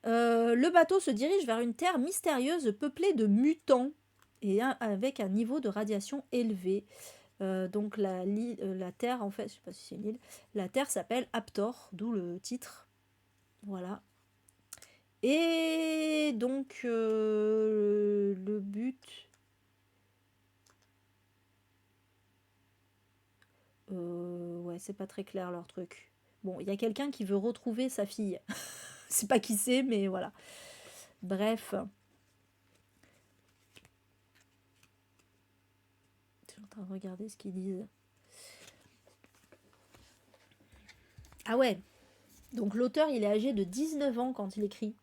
S1: Le bateau se dirige vers une terre mystérieuse peuplée de mutants et avec un niveau de radiation élevé. Donc la Terre, en fait, je sais pas si c'est une île, la Terre s'appelle Aptor, d'où le titre. Voilà. Et donc le but... ouais, c'est pas très clair leur truc. Bon, il y a quelqu'un qui veut retrouver sa fille. C'est pas qui c'est, mais voilà. Bref. Je suis en train de regarder ce qu'ils disent. Ah ouais. Donc l'auteur, il est âgé de 19 ans quand il écrit.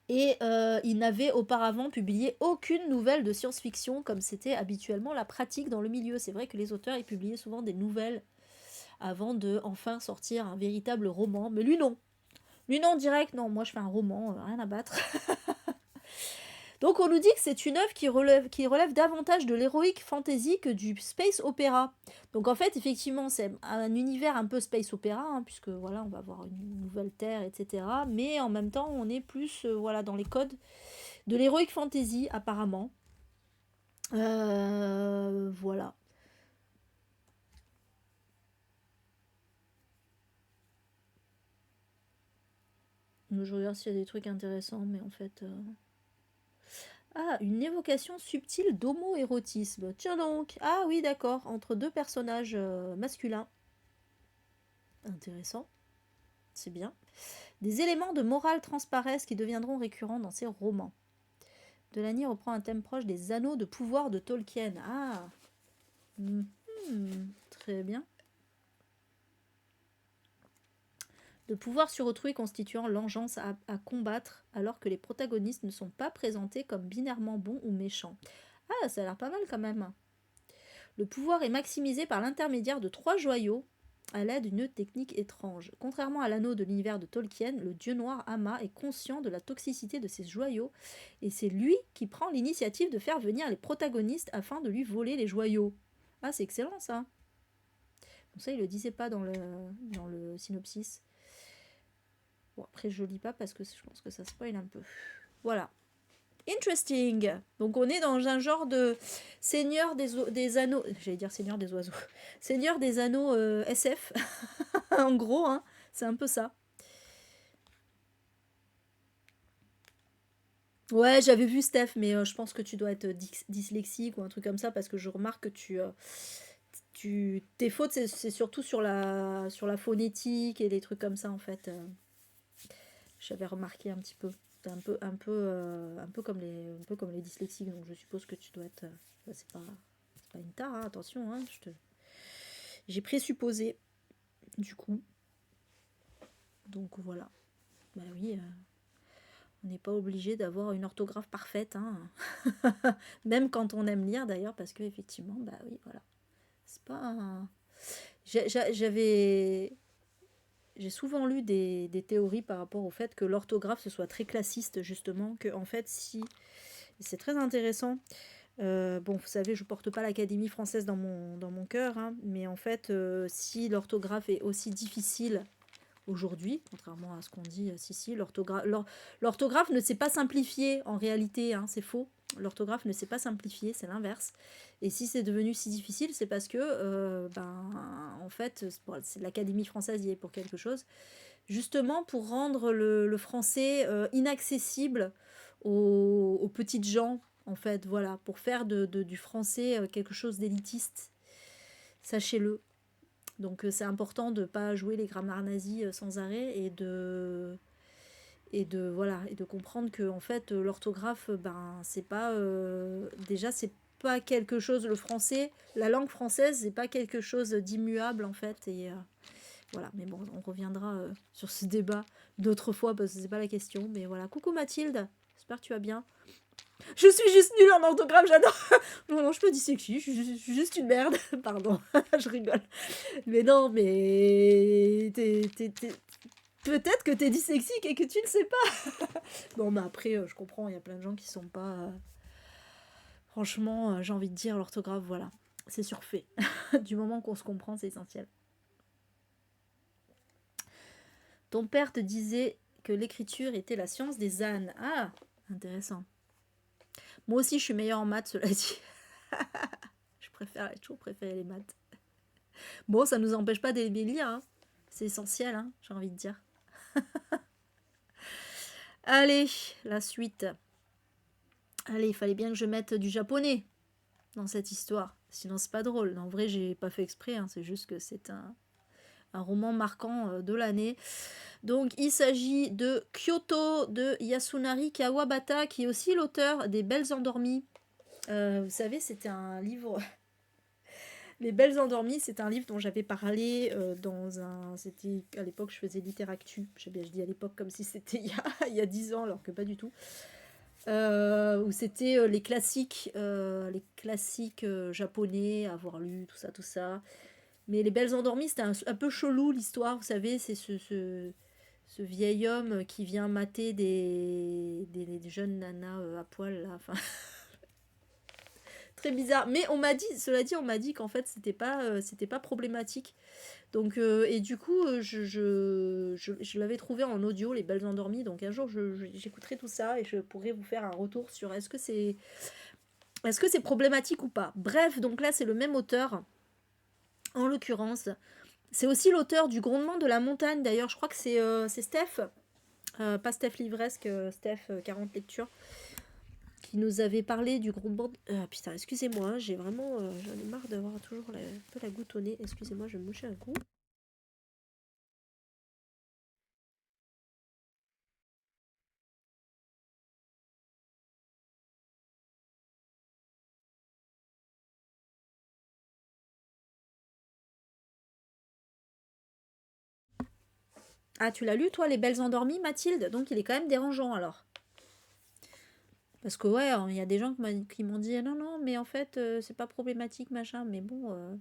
S1: Et il n'avait auparavant publié aucune nouvelle de science-fiction comme c'était habituellement la pratique dans le milieu. C'est vrai que les auteurs, ils publiaient souvent des nouvelles avant de enfin sortir un véritable roman. Mais lui, non. Lui, non, direct, non, moi je fais un roman, rien à battre. Donc on nous dit que c'est une œuvre qui relève davantage de l'héroïque fantasy que du space opéra. Donc en fait, effectivement, c'est un univers un peu space opéra, hein, puisque voilà, on va avoir une nouvelle terre, etc. Mais en même temps, on est plus voilà, dans les codes de l'héroïque fantasy, apparemment. Voilà. Je regarde s'il y a des trucs intéressants, mais en fait... Ah, une évocation subtile d'homo-érotisme. Tiens donc. Ah oui, d'accord. Entre deux personnages masculins. Intéressant. C'est bien. Des éléments de morale transparaissent qui deviendront récurrents dans ses romans. Delany reprend un thème proche des anneaux de pouvoir de Tolkien. Ah. Très bien. De pouvoir sur autrui constituant l'engeance à combattre alors que les protagonistes ne sont pas présentés comme binairement bons ou méchants. Ah, ça a l'air pas mal quand même. Le pouvoir est maximisé par l'intermédiaire de 3 joyaux à l'aide d'une technique étrange. Contrairement à l'anneau de l'univers de Tolkien, le dieu noir Ama est conscient de la toxicité de ces joyaux et c'est lui qui prend l'initiative de faire venir les protagonistes afin de lui voler les joyaux. Ah, c'est excellent ça. Bon, ça, il le disait pas dans le synopsis. Bon, après, je lis pas parce que je pense que ça spoil un peu. Voilà. Interesting. Donc, on est dans un genre de Seigneur des Anneaux. J'allais dire Seigneur des Oiseaux. Seigneur des Anneaux SF. En gros, hein, c'est un peu ça. Ouais, j'avais vu Steph, mais je pense que tu dois être dyslexique ou un truc comme ça parce que je remarque que tes fautes, c'est surtout sur la phonétique et les trucs comme ça en fait. J'avais remarqué un petit peu. T'es un peu comme les dyslexiques, donc je suppose que tu dois être. C'est pas une tare, hein, attention. Hein, j'ai présupposé, du coup. Donc voilà. Bah oui, on n'est pas obligé d'avoir une orthographe parfaite, hein. Même quand on aime lire d'ailleurs, parce que effectivement, bah oui, voilà. C'est pas. J'avais J'ai souvent lu des théories par rapport au fait que l'orthographe ce soit très classiste, justement, que en fait, si. C'est très intéressant. Bon, vous savez, je porte pas l'Académie française dans mon cœur, hein, mais en fait, si l'orthographe est aussi difficile aujourd'hui, contrairement à ce qu'on dit, si, l'orthographe ne s'est pas simplifiée en réalité, hein, c'est faux. L'orthographe ne s'est pas simplifiée, c'est l'inverse. Et si c'est devenu si difficile, c'est parce que, en fait, c'est l'Académie française y est pour quelque chose, justement pour rendre le français inaccessible aux petites gens, en fait, voilà, pour faire du français quelque chose d'élitiste. Sachez-le. Donc c'est important de ne pas jouer les grammaires nazis sans arrêt et de comprendre que en fait l'orthographe c'est pas déjà c'est pas quelque chose, le français, la langue française, c'est pas quelque chose d'immuable en fait et voilà, mais bon, on reviendra sur ce débat d'autres fois parce que c'est pas la question, mais voilà. Coucou Mathilde, j'espère que tu vas bien. Je suis juste nulle en orthographe, j'adore. Non, je me dis sexy, je suis juste une merde. Pardon, je rigole. Mais non, mais peut-être que t'es dyslexique et que tu ne sais pas. Bon, mais après, je comprends, il y a plein de gens qui sont pas. Franchement, j'ai envie de dire l'orthographe, voilà. C'est surfait. Du moment qu'on se comprend, c'est essentiel. Ton père te disait que l'écriture était la science des ânes. Ah, intéressant. Moi aussi, je suis meilleure en maths, cela dit. J'ai toujours préféré les maths. Bon, ça nous empêche pas d'aimer lire, hein. C'est essentiel, hein, j'ai envie de dire. Allez, la suite. Allez, il fallait bien que je mette du japonais dans cette histoire. Sinon, c'est pas drôle. En vrai, j'ai pas fait exprès, hein, c'est juste que c'est un roman marquant de l'année. Donc, il s'agit de Kyoto de Yasunari Kawabata, qui est aussi l'auteur des Belles Endormies. Vous savez, c'était un livre. Les Belles Endormies, c'est un livre dont j'avais parlé C'était à l'époque, je faisais Littérature. Je dis à l'époque comme si c'était il y a 10 ans, alors que pas du tout. Où c'était les classiques japonais, à avoir lu, tout ça, tout ça. Mais les Belles Endormies, c'était un peu chelou l'histoire, vous savez, c'est ce vieil homme qui vient mater des jeunes nanas à poil, là, enfin, très bizarre. Mais cela dit, on m'a dit qu'en fait, c'était pas problématique. Donc, et du coup, je l'avais trouvé en audio, Les Belles Endormies. Donc un jour, j'écouterai tout ça et je pourrai vous faire un retour sur est-ce que c'est problématique ou pas. Bref, donc là, c'est le même auteur, en l'occurrence. C'est aussi l'auteur du Grondement de la montagne. D'ailleurs, je crois que c'est Steph, pas Steph Livresque, Steph 40 lectures, qui nous avait parlé du groupe bande. Putain, excusez-moi, j'ai vraiment. J'en ai marre d'avoir toujours un peu la goutte au nez. Excusez-moi, je vais me moucher un coup. Ah, tu l'as lu, toi, Les Belles Endormies, Mathilde? Donc, il est quand même dérangeant, alors. Parce que, ouais, il y a des gens qui m'ont dit, non, non, mais en fait, c'est pas problématique, machin. Mais bon.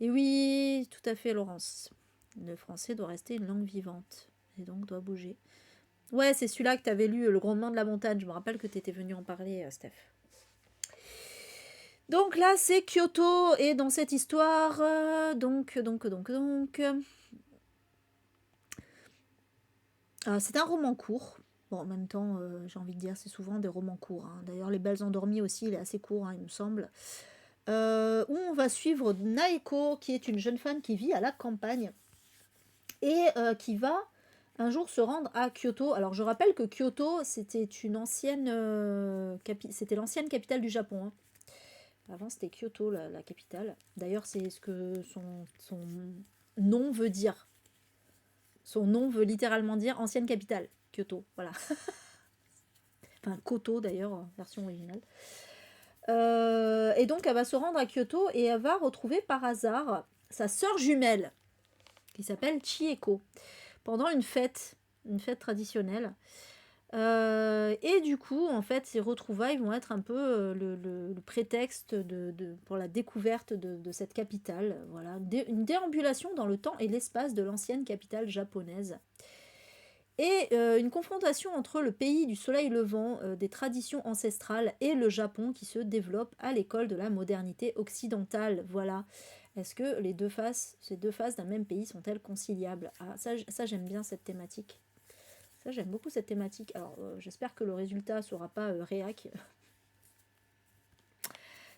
S1: Et oui, tout à fait, Laurence. Le français doit rester une langue vivante. Et donc, doit bouger. Ouais, c'est celui-là que tu avais lu, Le Grondement de la montagne. Je me rappelle que tu étais venu en parler, Steph. Donc là, c'est Kyoto. Et dans cette histoire, c'est un roman court. Bon, en même temps, j'ai envie de dire, c'est souvent des romans courts, hein. D'ailleurs, Les Belles Endormies aussi, il est assez court, hein, il me semble. Où on va suivre Naeko, qui est une jeune femme qui vit à la campagne et qui va un jour se rendre à Kyoto. Alors, je rappelle que Kyoto, c'était une ancienne, c'était l'ancienne capitale du Japon, hein. Avant, c'était Kyoto, la capitale. D'ailleurs, c'est ce que son nom veut dire. Son nom veut littéralement dire ancienne capitale, Kyoto. Voilà. Enfin, Koto d'ailleurs, version originale. Et donc, elle va se rendre à Kyoto et elle va retrouver par hasard sa sœur jumelle, qui s'appelle Chieko, pendant une fête traditionnelle. Et du coup, en fait, ces retrouvailles vont être un peu le prétexte pour la découverte de cette capitale. Voilà, une déambulation dans le temps et l'espace de l'ancienne capitale japonaise. Et une confrontation entre le pays du soleil levant, des traditions ancestrales, et le Japon qui se développe à l'école de la modernité occidentale. Voilà. Est-ce que ces deux faces d'un même pays sont-elles conciliables? Ah, ça j'aime bien cette thématique. Ça, j'aime beaucoup cette thématique. Alors, j'espère que le résultat ne sera pas réac.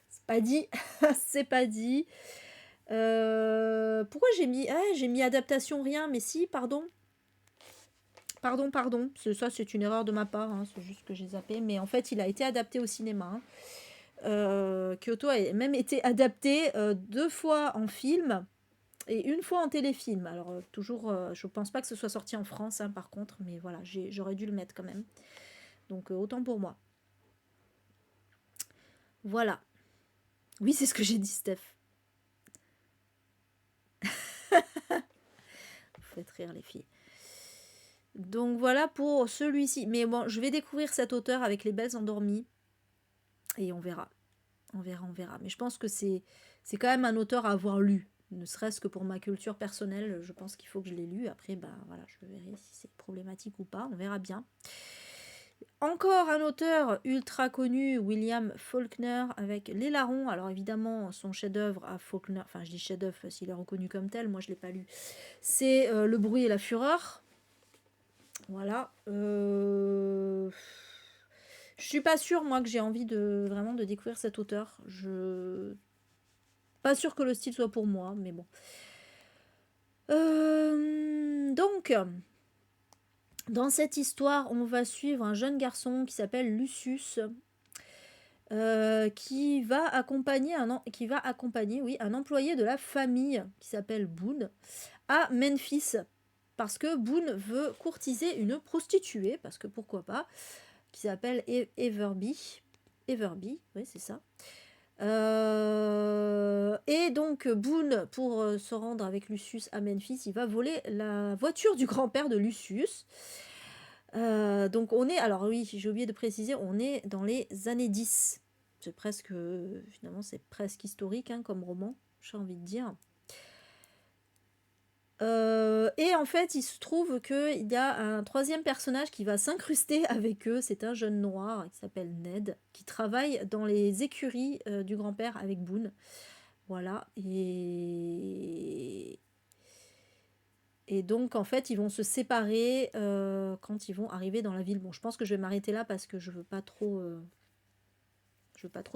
S1: C'est pas dit. C'est pas dit. Pourquoi j'ai mis adaptation rien? Mais si, pardon. Pardon. Ça, c'est une erreur de ma part. Hein. C'est juste que j'ai zappé. Mais en fait, il a été adapté au cinéma. Hein. Kyoto a même été adapté 2 fois en film et 1 fois en téléfilm. Alors, toujours, je pense pas que ce soit sorti en France, hein, par contre. Mais voilà, j'aurais dû le mettre quand même. Donc, autant pour moi. Voilà. Oui, c'est ce que j'ai dit, Steph. Vous faites rire, les filles. Donc, voilà pour celui-ci. Mais bon, je vais découvrir cet auteur avec Les Belles Endormies. Et on verra. On verra. Mais je pense que c'est quand même un auteur à avoir lu. Ne serait-ce que pour ma culture personnelle, je pense qu'il faut que je l'ai lu. Après, bah voilà, je verrai si c'est problématique ou pas. On verra bien. Encore un auteur ultra connu, William Faulkner, avec Les Larrons. Alors évidemment, son chef-d'œuvre à Faulkner, enfin je dis chef-d'œuvre s'il est reconnu comme tel, moi je ne l'ai pas lu, c'est Le bruit et la fureur. Voilà. Je suis pas sûre, moi, que j'ai envie vraiment de découvrir cet auteur. Pas sûre que le style soit pour moi, mais bon. Donc, dans cette histoire, on va suivre un jeune garçon qui s'appelle Lucius, qui va accompagner un employé de la famille qui s'appelle Boone à Memphis. Parce que Boone veut courtiser une prostituée, parce que pourquoi pas, qui s'appelle Everby. Everby, oui, c'est ça. Et donc Boone, pour se rendre avec Lucius à Memphis, il va voler la voiture du grand-père de Lucius. Donc on est, alors oui, j'ai oublié de préciser, on est dans les années 10. C'est presque, finalement c'est presque historique, hein, comme roman, j'ai envie de dire. Et en fait, il se trouve qu'il y a un troisième personnage qui va s'incruster avec eux. C'est un jeune noir qui s'appelle Ned, qui travaille dans les écuries du grand-père avec Boone. Voilà. Et donc, en fait, ils vont se séparer quand ils vont arriver dans la ville. Bon, je pense que je vais m'arrêter là parce que je veux pas trop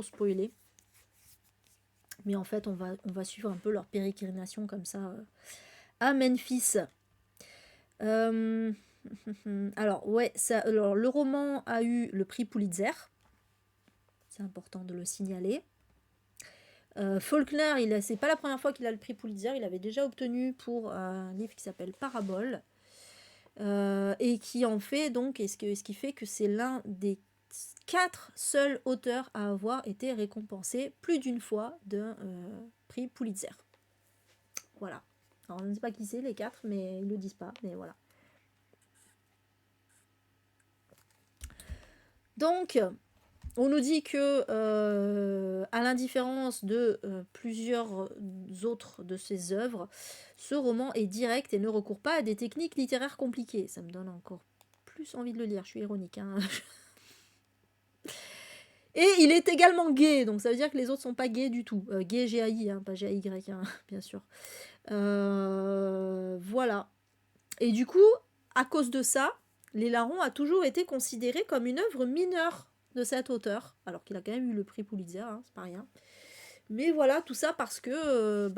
S1: spoiler. Mais en fait, on va suivre un peu leur pérégrination comme ça à Memphis. Alors, ouais, alors, le roman a eu le prix Pulitzer. c'est important de le signaler. Faulkner, c'est pas la première fois qu'il a le prix Pulitzer, il avait déjà obtenu pour un livre qui s'appelle Parabole, et qui en fait donc, ce qui fait que c'est l'un des 4 seuls auteurs à avoir été récompensés plus d'une fois d'un prix Pulitzer. Voilà. Alors on ne sait pas qui c'est les 4, mais ils ne le disent pas, mais voilà. Donc, on nous dit que, à l'indifférence de plusieurs autres de ses œuvres, ce roman est direct et ne recourt pas à des techniques littéraires compliquées. Ça me donne encore plus envie de le lire, je suis ironique. Hein. Et il est également gay, donc ça veut dire que les autres sont pas gays du tout. Gay G-A-I, hein, pas G-A-Y, hein, bien sûr. Voilà. Et du coup, à cause de ça, Les Larrons a toujours été considéré comme une œuvre mineure de cet auteur, alors qu'il a quand même eu le prix Pulitzer, hein, c'est pas rien. Mais voilà, tout ça parce que,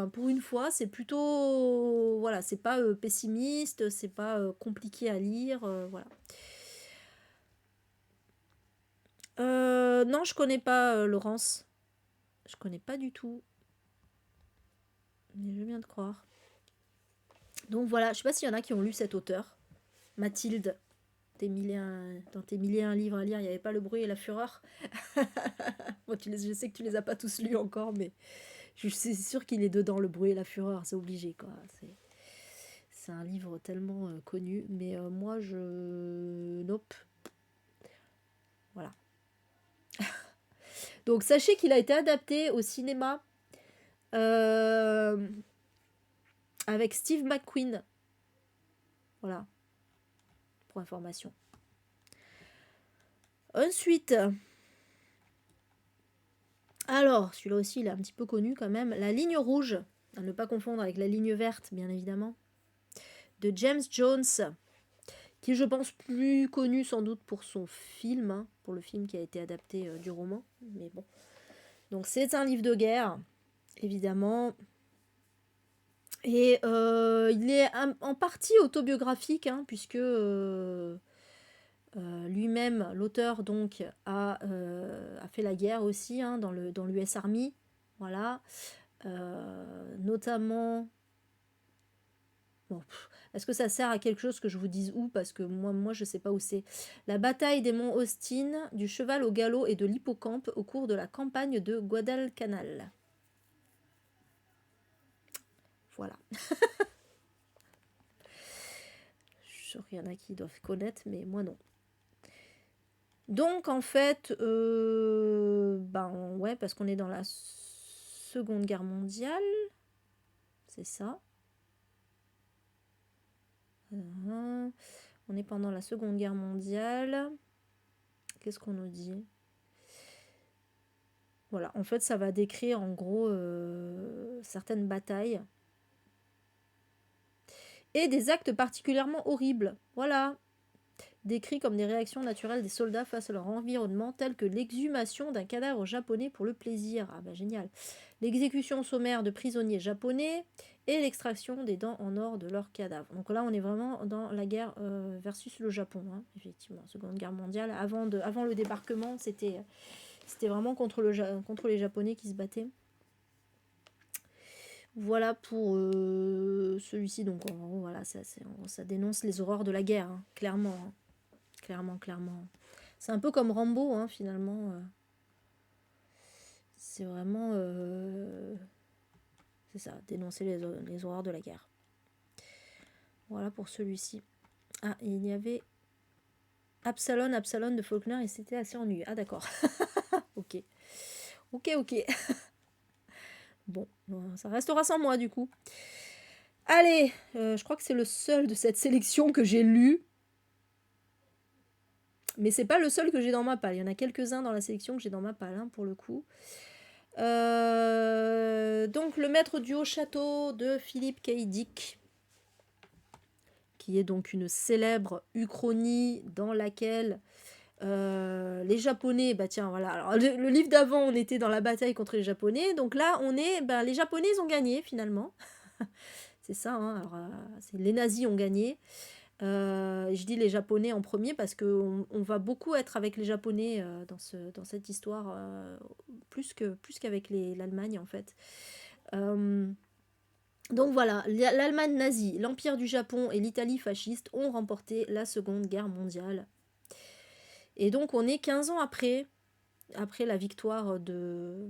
S1: pour une fois, c'est plutôt, voilà, c'est pas pessimiste, c'est pas compliqué à lire, voilà. Non, je connais pas Laurence. Je connais pas du tout. Mais je viens de croire. Donc voilà, je sais pas s'il y en a qui ont lu cet auteur. Mathilde, dans tes mille et un livres à lire, il n'y avait pas Le Bruit et la Fureur. Bon, je sais que tu les as pas tous lus encore, mais je suis sûre qu'il est dedans, Le Bruit et la Fureur, c'est obligé, quoi. C'est un livre tellement connu, mais moi, Nope. Voilà. Donc, sachez qu'il a été adapté au cinéma avec Steve McQueen. Voilà. Pour information. Ensuite, alors, celui-là aussi, il est un petit peu connu quand même. La ligne rouge, à ne pas confondre avec la ligne verte, bien évidemment, de James Jones, qui je pense plus connu sans doute pour son film, hein, pour le film qui a été adapté du roman. Mais bon. Donc c'est un livre de guerre, évidemment. Et il est en partie autobiographique, hein, puisque lui-même, l'auteur, donc, a fait la guerre aussi, hein, dans l'US Army. Voilà. Notamment... Bon, est-ce que ça sert à quelque chose que je vous dise où? Parce que moi je sais pas où c'est. La bataille des monts Austin, du cheval au galop et de l'hippocampe au cours de la campagne de Guadalcanal. Voilà. Je suis sûre qu'il y en a qui doivent connaître, mais moi non. Donc en fait, ouais, parce qu'on est dans la Seconde Guerre mondiale. C'est ça. On est pendant la Seconde Guerre mondiale. Qu'est-ce qu'on nous dit? Voilà, en fait, ça va décrire en gros certaines batailles et des actes particulièrement horribles. Voilà, décrits comme des réactions naturelles des soldats face à leur environnement, telles que l'exhumation d'un cadavre japonais pour le plaisir. Ah bah génial. L'exécution sommaire de prisonniers japonais et l'extraction des dents en or de leurs cadavres. Donc là, on est vraiment dans la guerre versus le Japon, hein, effectivement. Seconde Guerre mondiale, avant le débarquement, c'était vraiment contre les Japonais qui se battaient. Voilà pour celui-ci. Donc en gros, voilà, ça dénonce les horreurs de la guerre, hein, clairement. Hein. Clairement. C'est un peu comme Rambo, hein, finalement. C'est vraiment... c'est ça, dénoncer les horreurs de la guerre. Voilà pour celui-ci. Ah, il y avait Absalom de Faulkner et c'était assez ennuyeux. Ah d'accord. Ok. Bon, ça restera sans moi du coup. Allez, je crois que c'est le seul de cette sélection que j'ai lu. Mais c'est pas le seul que j'ai dans ma palle. Il y en a quelques-uns dans la sélection que j'ai dans ma palle, hein, pour le coup. Donc, Le Maître du Haut Château de Philip K. Dick, qui est donc une célèbre uchronie dans laquelle les Japonais, bah tiens, voilà. Alors, le livre d'avant, on était dans la bataille contre les Japonais. Donc là, les Japonais ont gagné finalement. C'est ça, hein, alors, les nazis ont gagné. Je dis les Japonais en premier parce qu'on va beaucoup être avec les Japonais dans cette histoire, plus qu'avec l'Allemagne en fait. Euh, donc voilà, l'Allemagne nazie, l'Empire du Japon et l'Italie fasciste ont remporté la Seconde Guerre mondiale. Et donc on est 15 ans après la victoire de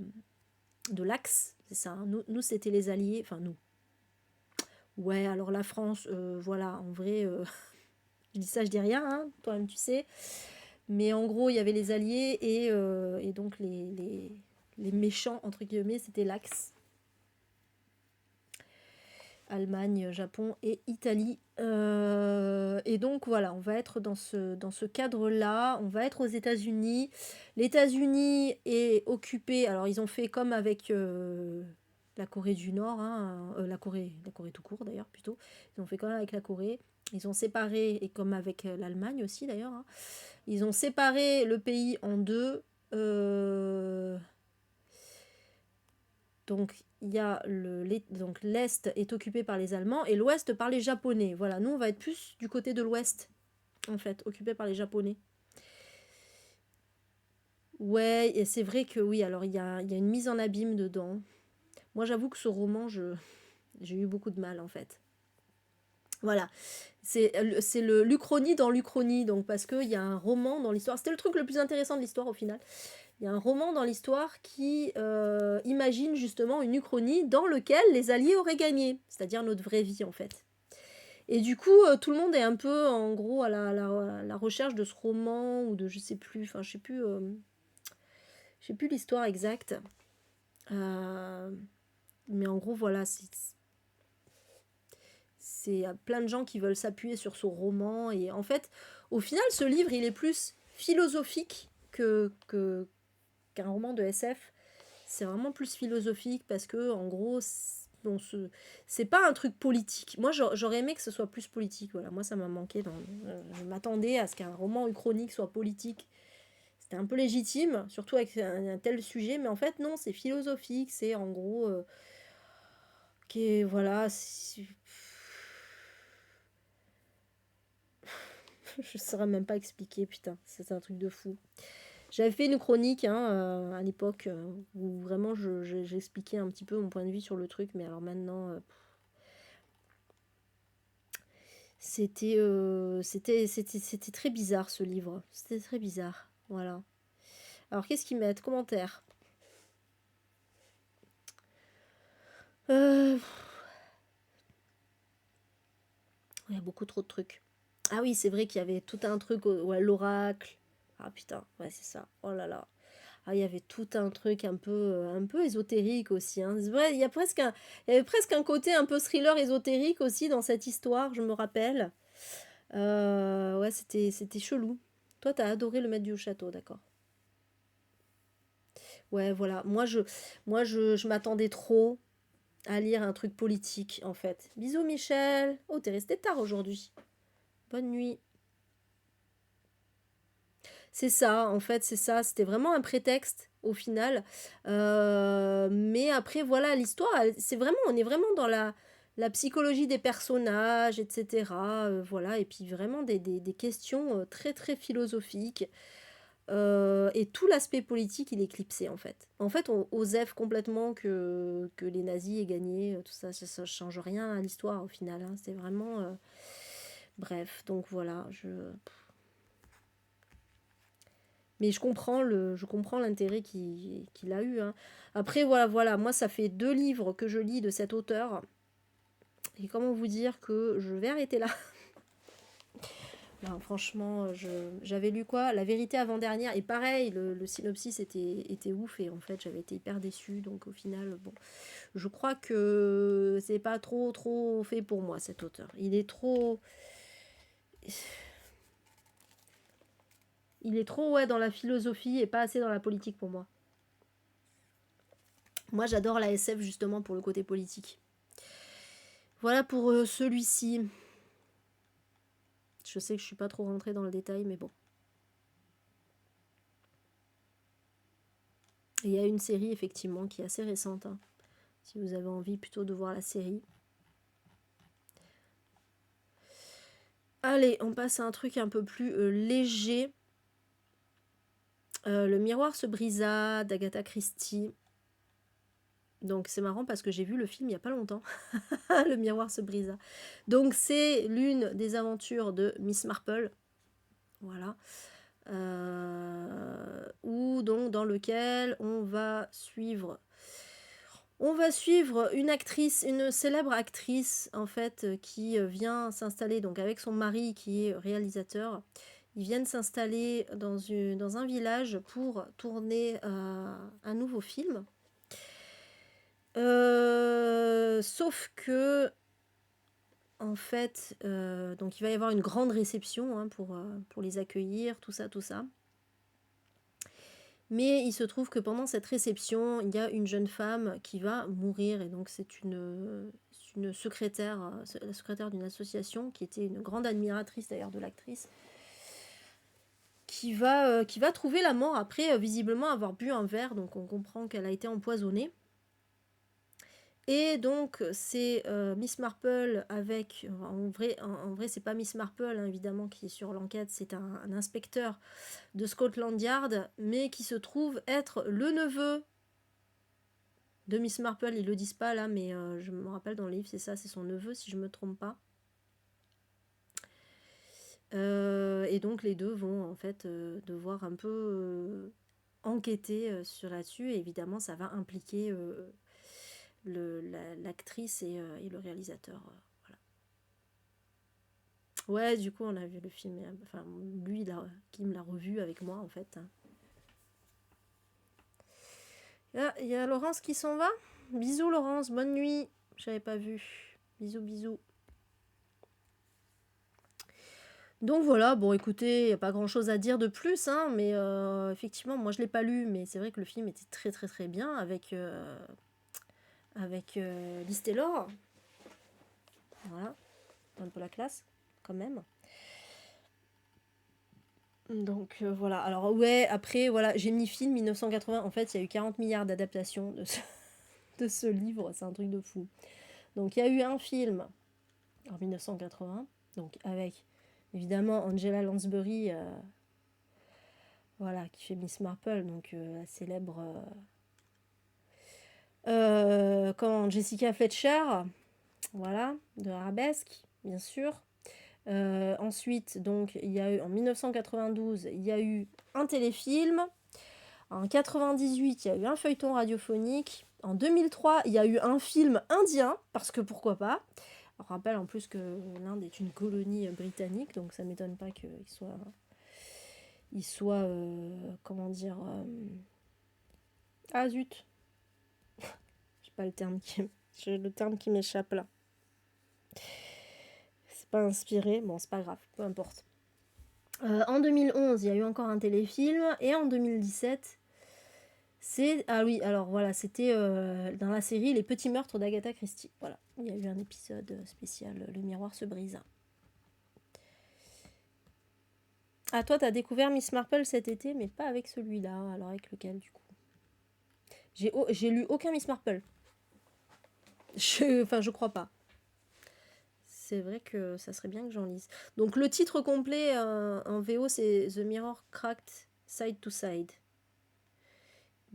S1: l'Axe, c'est ça, hein. Nous c'était les Alliés, enfin nous. Ouais, alors la France, voilà, en vrai, je dis ça, je dis rien, hein, toi-même tu sais. Mais en gros, il y avait les Alliés et donc les méchants, entre guillemets, c'était l'Axe. Allemagne, Japon et Italie. Et donc voilà, on va être dans ce cadre-là. On va être aux États-Unis. Les États-Unis est occupé. Alors ils ont fait comme avec la Corée du Nord, hein, la Corée tout court d'ailleurs plutôt. Ils ont fait comme avec la Corée. Ils ont séparé, et comme avec l'Allemagne aussi d'ailleurs, hein, ils ont séparé le pays en deux. Donc, il y a donc l'Est est occupé par les Allemands et l'Ouest par les Japonais. Voilà, nous, on va être plus du côté de l'Ouest, en fait, occupé par les Japonais. Ouais, et c'est vrai que oui, alors il y a une mise en abîme dedans. Moi, j'avoue que ce roman, j'ai eu beaucoup de mal, en fait. Voilà, c'est l'Uchronie dans l'Uchronie, donc parce qu'il y a un roman dans l'histoire. C'était le truc le plus intéressant de l'histoire, au final. Il y a un roman dans l'histoire qui imagine justement une uchronie dans lequel les Alliés auraient gagné, c'est-à-dire notre vraie vie en fait. Et du coup, tout le monde est un peu en gros à la recherche de ce roman ou de je sais plus, enfin je sais plus l'histoire exacte. Mais en gros voilà, c'est plein de gens qui veulent s'appuyer sur ce roman et en fait, au final, ce livre il est plus philosophique qu'un roman de SF. C'est vraiment plus philosophique parce que, en gros, c'est pas un truc politique. Moi, j'aurais aimé que ce soit plus politique. Voilà, moi, ça m'a manqué. Je m'attendais à ce qu'un roman uchronique soit politique. C'était un peu légitime, surtout avec un tel sujet. Mais en fait, non, c'est philosophique. C'est en gros. Voilà. Je saurais même pas expliquer, putain. C'est un truc de fou. J'avais fait une chronique hein, à l'époque où vraiment j'expliquais un petit peu mon point de vue sur le truc, mais alors maintenant, c'était très bizarre ce livre. C'était très bizarre. Voilà. Alors qu'est-ce qu'ils mettent? Commentaires. Euh, Il y a beaucoup trop de trucs. Ah oui, c'est vrai qu'il y avait tout un truc, ouais, l'oracle. Ah putain, ouais, c'est ça. Oh là là. Ah, il y avait tout un truc un peu ésotérique aussi, hein. C'est vrai, il y avait presque un côté un peu thriller ésotérique aussi dans cette histoire, je me rappelle. Ouais, c'était chelou. Toi, t'as adoré le maître du château, d'accord. Ouais, voilà. Moi, je m'attendais trop à lire un truc politique, en fait. Bisous, Michel. Oh, t'es resté tard aujourd'hui. Bonne nuit. C'est ça, en fait, c'est ça. C'était vraiment un prétexte au final. Mais après, voilà, l'histoire, c'est vraiment, on est vraiment dans la psychologie des personnages, etc. Voilà, et puis vraiment des questions très très philosophiques. Et tout l'aspect politique, il est éclipsé en fait. En fait, on osef complètement que les nazis aient gagné, tout ça, ça change rien à l'histoire au final, hein. C'est vraiment. Bref, donc voilà, mais je comprends l'intérêt qu'il a eu, hein. Après, voilà, moi, ça fait 2 livres que je lis de cet auteur. Et comment vous dire que je vais arrêter là. Non, franchement, j'avais lu quoi? La vérité avant-dernière. Et pareil, le synopsis était ouf. Et en fait, j'avais été hyper déçue. Donc au final, bon, je crois que c'est pas trop, trop fait pour moi, cet auteur. Il est trop, ouais, dans la philosophie et pas assez dans la politique pour moi. Moi, j'adore la SF justement pour le côté politique. Voilà pour celui-ci. Je sais que je suis pas trop rentrée dans le détail, mais bon. Et il y a une série effectivement qui est assez récente, hein, si vous avez envie plutôt de voir la série. Allez, on passe à un truc un peu plus léger. Le miroir se brisa d'Agatha Christie. Donc c'est marrant parce que j'ai vu le film il n'y a pas longtemps. Le miroir se brisa. Donc c'est l'une des aventures de Miss Marple. Voilà. Ou donc dans lequel on va suivre une actrice, une célèbre actrice en fait qui vient s'installer donc avec son mari qui est réalisateur. Ils viennent s'installer dans un village pour tourner un nouveau film. Sauf que en fait, donc il va y avoir une grande réception hein, pour les accueillir, tout ça, tout ça. Mais il se trouve que pendant cette réception, il y a une jeune femme qui va mourir. Et donc c'est une secrétaire, la secrétaire d'une association, qui était une grande admiratrice d'ailleurs de l'actrice, qui va trouver la mort après visiblement avoir bu un verre. Donc on comprend qu'elle a été empoisonnée. Et donc c'est Miss Marple avec, en vrai c'est pas Miss Marple hein, évidemment qui est sur l'enquête, c'est un inspecteur de Scotland Yard, mais qui se trouve être le neveu de Miss Marple. Ils le disent pas là, mais je me rappelle dans le livre, c'est ça, c'est son neveu si je me trompe pas. Et donc les deux vont en fait devoir un peu enquêter sur là-dessus, et évidemment ça va impliquer l'actrice et le réalisateur. Voilà. Ouais, du coup on a vu le film, enfin lui qui me l'a revu avec moi en fait. Là, il y a Laurence qui s'en va. Bisous Laurence, bonne nuit. J'avais pas vu. Bisous, bisous. Donc voilà, bon écoutez, il n'y a pas grand chose à dire de plus, hein, mais effectivement, moi je l'ai pas lu, mais c'est vrai que le film était très très très bien avec Liz Taylor. Voilà, un peu la classe, quand même. Donc voilà, alors ouais, après voilà, j'ai mis film 1980, en fait il y a eu 40 milliards d'adaptations de ce livre, c'est un truc de fou. Donc il y a eu un film en 1980, donc avec évidemment Angela Lansbury, voilà, qui fait Miss Marple, donc la célèbre comment, Jessica Fletcher, voilà, de Arabesque, bien sûr. Ensuite, donc, il y a eu en 1992, il y a eu un téléfilm. En 98, il y a eu un feuilleton radiophonique. En 2003, il y a eu un film indien, parce que pourquoi pas. On rappelle en plus que l'Inde est une colonie britannique, donc ça m'étonne pas qu'il soit comment dire... Ah zut, j'ai pas le terme j'ai le terme qui m'échappe là. C'est pas inspiré, bon c'est pas grave, peu importe. En 2011, il y a eu encore un téléfilm, et en 2017, ah oui, alors voilà, c'était dans la série Les Petits Meurtres d'Agatha Christie. Voilà, il y a eu un épisode spécial, Le Miroir se brisa. Ah, toi, t'as découvert Miss Marple cet été, mais pas avec celui-là. Alors, avec lequel, du coup? J'ai lu aucun Miss Marple. Enfin, je crois pas. C'est vrai que ça serait bien que j'en lise. Donc, le titre complet en VO, c'est The Mirror Cracked Side to Side,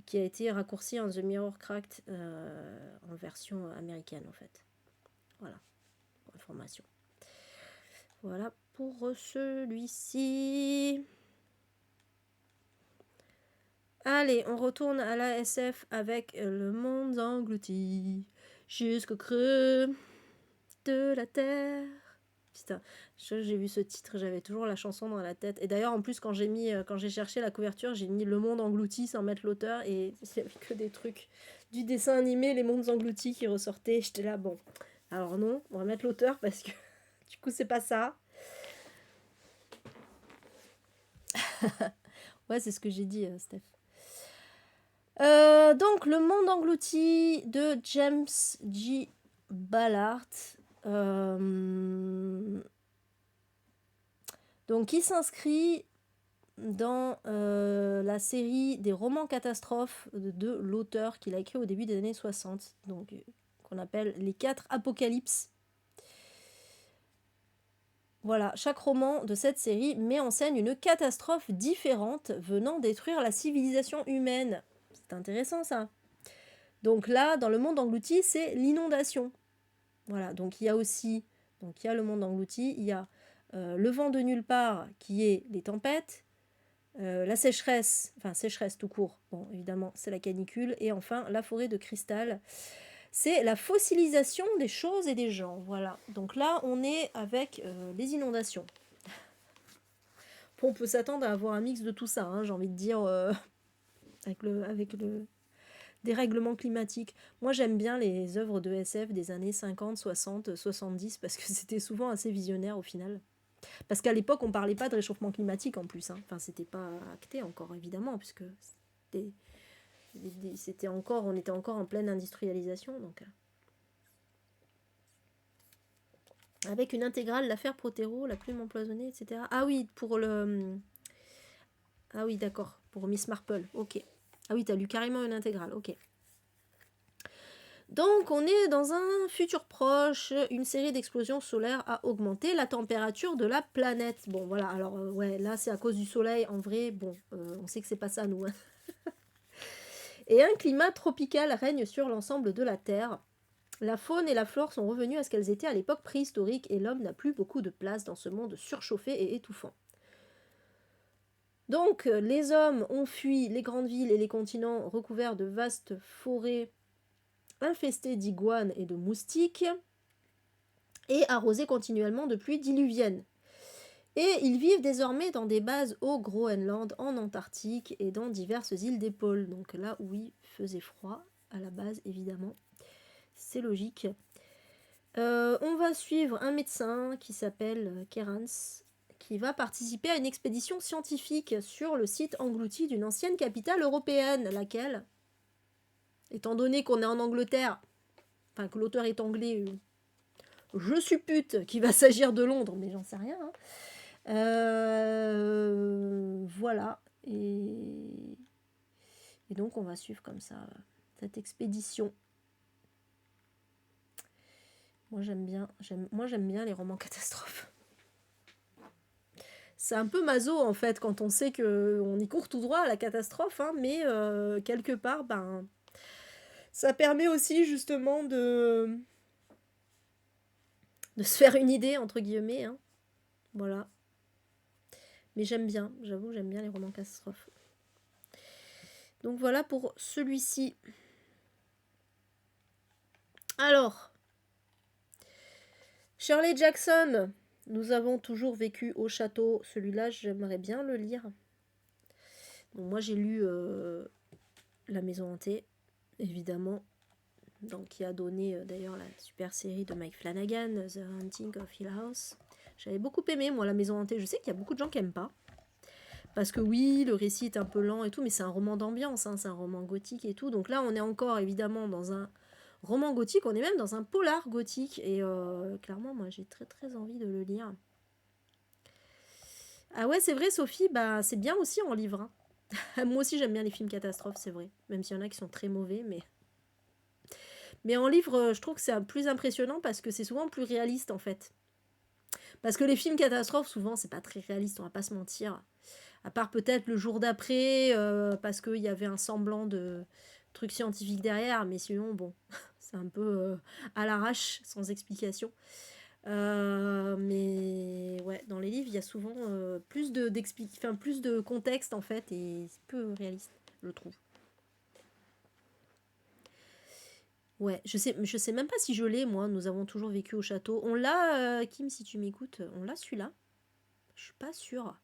S1: qui a été raccourci en The Mirror Cracked en version américaine, en fait. Voilà, pour information. Voilà pour celui-ci. Allez, on retourne à la SF avec Le Monde englouti jusqu'au creux de la terre. Putain, j'ai vu ce titre, j'avais toujours la chanson dans la tête. Et d'ailleurs, en plus, quand j'ai cherché la couverture, j'ai mis Le Monde englouti sans mettre l'auteur, et il n'y avait que des trucs du dessin animé, Les Mondes engloutis, qui ressortaient. J'étais là, bon, alors non, on va mettre l'auteur parce que du coup, c'est pas ça. Ouais, c'est ce que j'ai dit, Steph. Donc, Le Monde englouti de James J. Ballard. Donc, qui s'inscrit dans la série des romans catastrophes de l'auteur qu'il a écrit au début des années 60, donc qu'on appelle les 4 apocalypses. Voilà, chaque roman de cette série met en scène une catastrophe différente venant détruire la civilisation humaine. C'est intéressant ça. Donc là, dans le monde englouti, c'est l'inondation. Voilà, donc il y a aussi, donc il y a le monde englouti, il y a le vent de nulle part qui est les tempêtes, la sécheresse, enfin sécheresse tout court, bon évidemment c'est la canicule, et enfin la forêt de cristal, c'est la fossilisation des choses et des gens. Voilà, donc là on est avec les inondations. Bon, on peut s'attendre à avoir un mix de tout ça, hein, j'ai envie de dire, avec le dérèglement climatique. Moi j'aime bien les œuvres de SF des années 50, 60, 70, parce que c'était souvent assez visionnaire au final. Parce qu'à l'époque, on parlait pas de réchauffement climatique en plus, hein. Enfin, c'était pas acté encore, évidemment, puisque c'était, c'était encore, on était encore en pleine industrialisation. Donc, avec une intégrale, l'affaire Protero, la plume empoisonnée, etc. Ah oui, pour le. Ah oui, d'accord, pour Miss Marple, ok. Ah oui, t'as lu carrément une intégrale, ok. Donc, on est dans un futur proche, une série d'explosions solaires a augmenté la température de la planète. Bon, voilà, alors, ouais, là, c'est à cause du soleil, en vrai, bon, on sait que c'est pas ça, nous. Hein. Et un climat tropical règne sur l'ensemble de la Terre. La faune et la flore sont revenues à ce qu'elles étaient à l'époque préhistorique, et l'homme n'a plus beaucoup de place dans ce monde surchauffé et étouffant. Donc, les hommes ont fui les grandes villes et les continents recouverts de vastes forêts infestés d'iguanes et de moustiques, et arrosés continuellement de pluies diluviennes. Et ils vivent désormais dans des bases au Groenland, en Antarctique et dans diverses îles des pôles. Donc là où il faisait froid, à la base évidemment, c'est logique. On va suivre un médecin qui s'appelle Kerans, qui va participer à une expédition scientifique sur le site englouti d'une ancienne capitale européenne, laquelle, étant donné qu'on est en Angleterre, enfin que l'auteur est anglais, je suppute qu'il va s'agir de Londres, mais j'en sais rien. Hein. Voilà. Et donc on va suivre comme ça cette expédition. Moi j'aime bien les romans catastrophes. C'est un peu maso en fait quand on sait qu'on y court tout droit à la catastrophe, hein, mais quelque part, ben, ça permet aussi justement de se faire une idée entre guillemets. Hein. Voilà. Mais j'aime bien, j'avoue, j'aime bien les romans catastrophes. Donc voilà pour celui-ci. Alors, Shirley Jackson, nous avons toujours vécu au château. Celui-là, j'aimerais bien le lire. Bon, moi, j'ai lu La Maison hantée, évidemment. Donc, qui a donné d'ailleurs la super série de Mike Flanagan, The Haunting of Hill House. J'avais beaucoup aimé, moi, La Maison hantée. Je sais qu'il y a beaucoup de gens qui n'aiment pas. Parce que oui, le récit est un peu lent et tout, mais c'est un roman d'ambiance, hein, c'est un roman gothique et tout. Donc là, on est encore évidemment dans un roman gothique, on est même dans un polar gothique. Et clairement, moi, j'ai très très envie de le lire. Ah ouais, c'est vrai, Sophie, bah, c'est bien aussi en livre. Hein. Moi aussi, j'aime bien les films catastrophes, c'est vrai. Même s'il y en a qui sont très mauvais, mais en livre, je trouve que c'est plus impressionnant parce que c'est souvent plus réaliste, en fait. Parce que les films catastrophes, souvent, c'est pas très réaliste, on va pas se mentir. À part peut-être le jour d'après, parce qu'il y avait un semblant de truc scientifique derrière, mais sinon, bon, c'est un peu à l'arrache, sans explication. Mais ouais, dans les livres, il y a souvent plus plus de contexte, en fait, et c'est peu réaliste, je trouve. Ouais, je sais même pas si je l'ai, moi. Nous avons toujours vécu au château. On l'a, Kim, si tu m'écoutes, on l'a celui-là. Je suis pas sûre.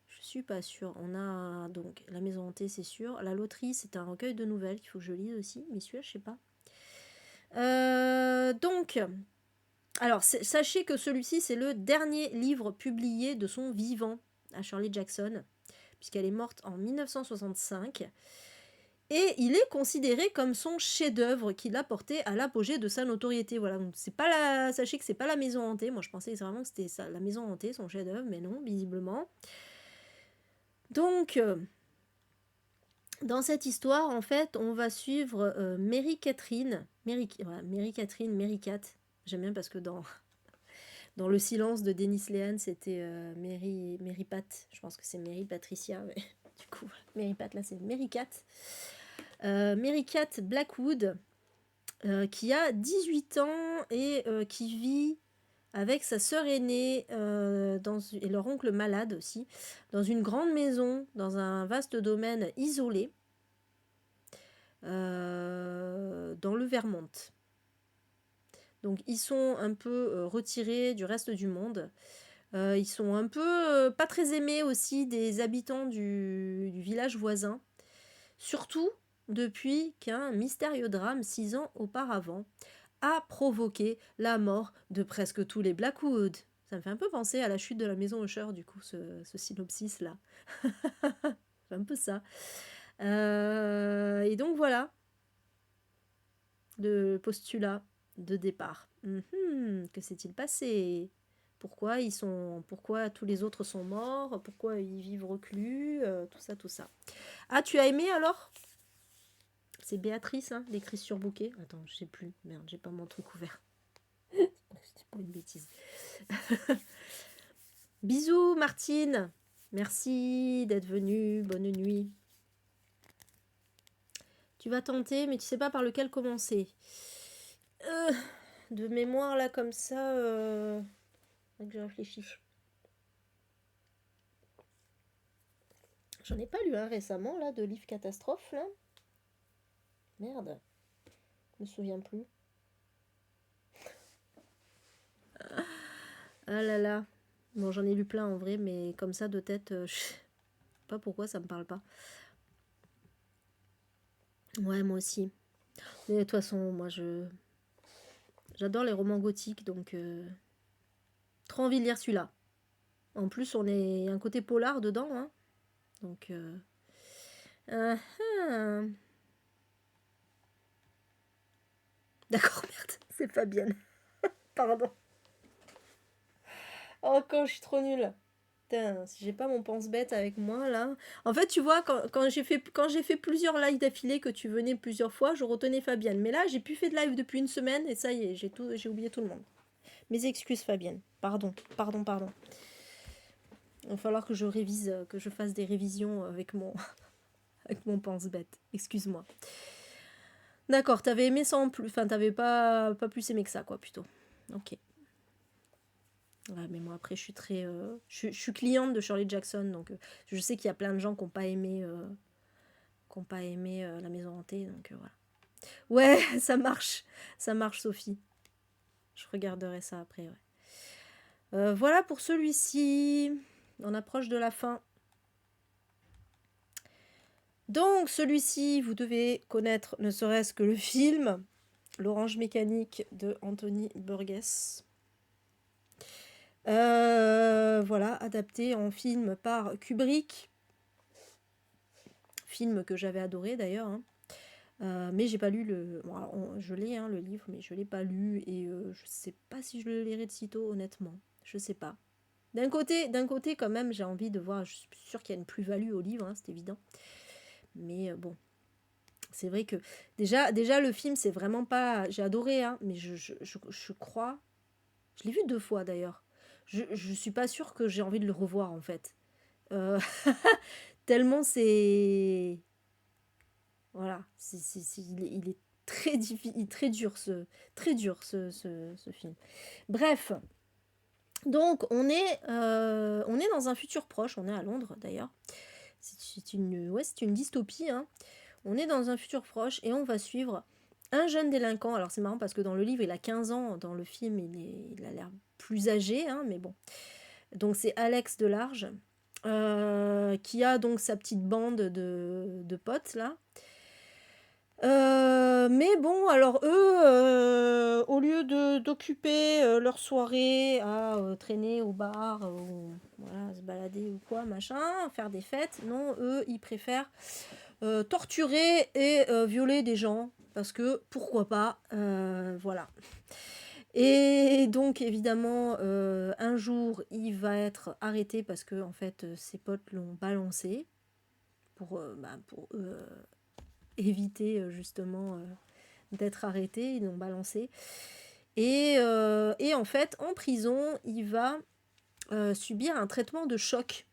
S1: Je suis pas sûre. On a donc La Maison hantée, c'est sûr. La loterie, c'est un recueil de nouvelles qu'il faut que je lise aussi. Mais celui-là, je sais pas. Donc, alors, sachez que celui-ci, c'est le dernier livre publié de son vivant à Shirley Jackson, puisqu'elle est morte en 1965. Et il est considéré comme son chef-d'œuvre qui l'a porté à l'apogée de sa notoriété. Voilà, donc sachez que c'est pas La Maison hantée. Moi, je pensais vraiment que c'était ça, La Maison hantée, son chef-d'œuvre, mais non, visiblement. Donc, dans cette histoire, en fait, on va suivre Mary Catherine. Mary Catherine, Mary Cat. J'aime bien parce que dans Dans Le silence de Denis Lehan, c'était Mary Pat. Je pense que c'est Mary Patricia, mais du coup, Mary Pat, là, c'est Mary Cat. Mary Cat Blackwood, qui a 18 ans et qui vit avec sa sœur aînée et leur oncle malade aussi, dans une grande maison, dans un vaste domaine isolé, dans le Vermont. Donc ils sont un peu retirés du reste du monde. Ils sont un peu pas très aimés aussi des habitants du village voisin. Surtout depuis qu'un mystérieux drame 6 ans auparavant a provoqué la mort de presque tous les Blackwood. Ça me fait un peu penser à la chute de la maison Usher, du coup, ce synopsis-là. C'est un peu ça. Et donc voilà le postulat de départ. Que s'est-il passé? Pourquoi tous les autres sont morts? Pourquoi ils vivent reclus? Tout ça, tout ça. Ah, tu as aimé alors? C'est Béatrice, hein, l'écrit sur bouquet. Attends, je sais plus. Merde, j'ai pas mon truc ouvert. C'est pas une bêtise. Bisous, Martine. Merci d'être venue. Bonne nuit. Tu vas tenter, mais tu sais pas par lequel commencer. De mémoire, là, comme ça, faut que je réfléchisse. J'en ai pas lu un récemment, là, de livre catastrophe, là. Merde. Je me souviens plus. Ah là là. Bon, j'en ai lu plein en vrai, mais comme ça, de tête, je sais pas pourquoi ça me parle pas. Ouais, moi aussi. Mais de toute façon, moi, j'adore les romans gothiques, donc trop envie de lire celui-là. En plus, on est un côté polar dedans, hein. Donc, ah, ah. D'accord, merde, c'est Fabienne. Pardon. Oh, quand je suis trop nulle. Putain, si j'ai pas mon pense-bête avec moi, là. En fait, tu vois, quand j'ai fait plusieurs lives d'affilée, que tu venais plusieurs fois, je retenais Fabienne. Mais là, j'ai plus fait de live depuis une semaine, et ça y est, j'ai oublié tout le monde. Mes excuses, Fabienne. Pardon. Il va falloir que je révise, que je fasse des révisions avec mon, avec mon pense-bête. Excuse-moi. D'accord, t'avais aimé ça en plus. Enfin, t'avais pas plus aimé que ça, quoi, plutôt. Ok. Ouais, mais moi, après, je suis très... je suis cliente de Shirley Jackson, donc je sais qu'il y a plein de gens qui n'ont pas aimé, La Maison Hantée, donc voilà. Ouais, ça marche, Sophie. Je regarderai ça après, ouais. Voilà pour celui-ci. On approche de la fin. Donc, celui-ci, vous devez connaître ne serait-ce que le film L'Orange Mécanique de Anthony Burgess. Voilà, adapté en film par Kubrick. Film que j'avais adoré d'ailleurs. Hein. Mais j'ai pas lu le... Bon, alors, je l'ai, hein, le livre, mais je l'ai pas lu. Et je sais pas si je le lirai de sitôt, honnêtement. Je sais pas. D'un côté, quand même, j'ai envie de voir... Je suis sûre qu'il y a une plus-value au livre, hein, c'est évident. Mais bon... C'est vrai que déjà le film, c'est vraiment pas... J'ai adoré, hein, mais je crois... Je l'ai vu 2 fois d'ailleurs. Je suis pas sûre que j'ai envie de le revoir en fait. Euh, tellement c'est... Voilà, il est très difficile, très dur ce film. Bref, donc on est dans un futur proche, on est à Londres d'ailleurs. C'est une dystopie, hein. On est dans un futur proche et on va suivre un jeune délinquant. Alors c'est marrant parce que dans le livre il a 15 ans, dans le film il a l'air plus âgé, hein, mais bon. Donc c'est Alex Delarge, qui a donc sa petite bande de potes là. Mais bon, alors eux, au lieu d'occuper leur soirée à traîner au bar, ou voilà, se balader ou quoi, machin, faire des fêtes, non, eux, ils préfèrent torturer et violer des gens, parce que pourquoi pas, voilà. Et donc évidemment, un jour, il va être arrêté parce que en fait, ses potes l'ont balancé pour éviter justement d'être arrêté, ils l'ont balancé. Et en fait, en prison, il va subir un traitement de choc.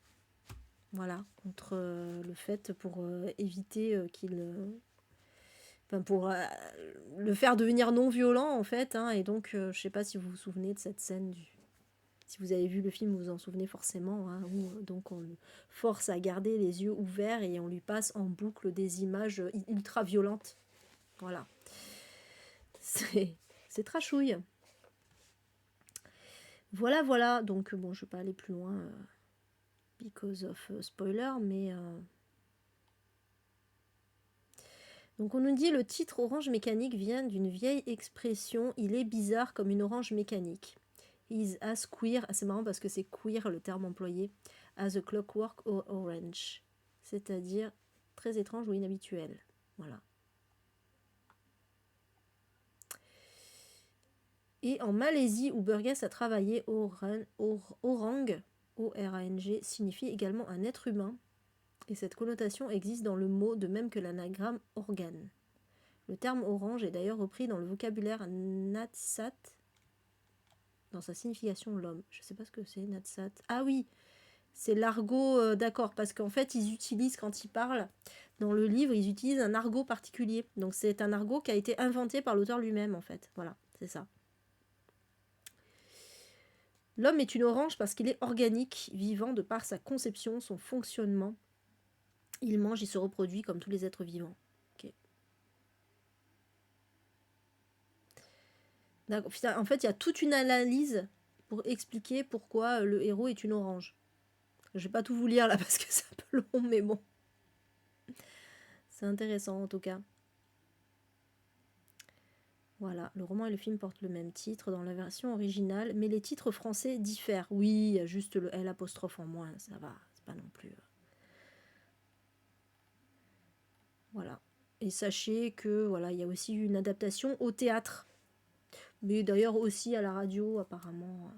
S1: Voilà, contre le fait pour éviter enfin, pour le faire devenir non violent, en fait. Hein, et donc, je sais pas si vous vous souvenez de cette scène si vous avez vu le film, vous vous en souvenez forcément, hein, où donc on le force à garder les yeux ouverts et on lui passe en boucle des images ultra violentes. Voilà. C'est trashouille. Voilà, voilà. Donc, bon, je vais pas aller plus loin because of spoiler, mais... Donc on nous dit le titre orange mécanique vient d'une vieille expression, il est bizarre comme une orange mécanique. Is as queer, c'est marrant parce que c'est queer le terme employé, as a clockwork or orange, c'est-à-dire très étrange ou inhabituel. Voilà. Et en Malaisie où Burgess a travaillé, orang, O-R-A-N-G, signifie également un être humain, et cette connotation existe dans le mot de même que l'anagramme organe. Le terme orange est d'ailleurs repris dans le vocabulaire Natsat, dans sa signification l'homme. Je ne sais pas ce que c'est, Natsat. Ah oui, c'est l'argot, d'accord, parce qu'en fait, ils utilisent, quand ils parlent, dans le livre, ils utilisent un argot particulier. Donc c'est un argot qui a été inventé par l'auteur lui-même, en fait. Voilà, c'est ça. L'homme est une orange parce qu'il est organique, vivant de par sa conception, son fonctionnement. Il mange, il se reproduit comme tous les êtres vivants. En fait, il y a toute une analyse pour expliquer pourquoi le héros est une orange. Je vais pas tout vous lire là parce que c'est un peu long, mais bon. C'est intéressant en tout cas. Voilà, le roman et le film portent le même titre dans la version originale, mais les titres français diffèrent. Oui, il y a juste le L apostrophe en moins, ça va, c'est pas non plus. Voilà. Et sachez que voilà, il y a aussi eu une adaptation au théâtre, mais d'ailleurs aussi à la radio apparemment.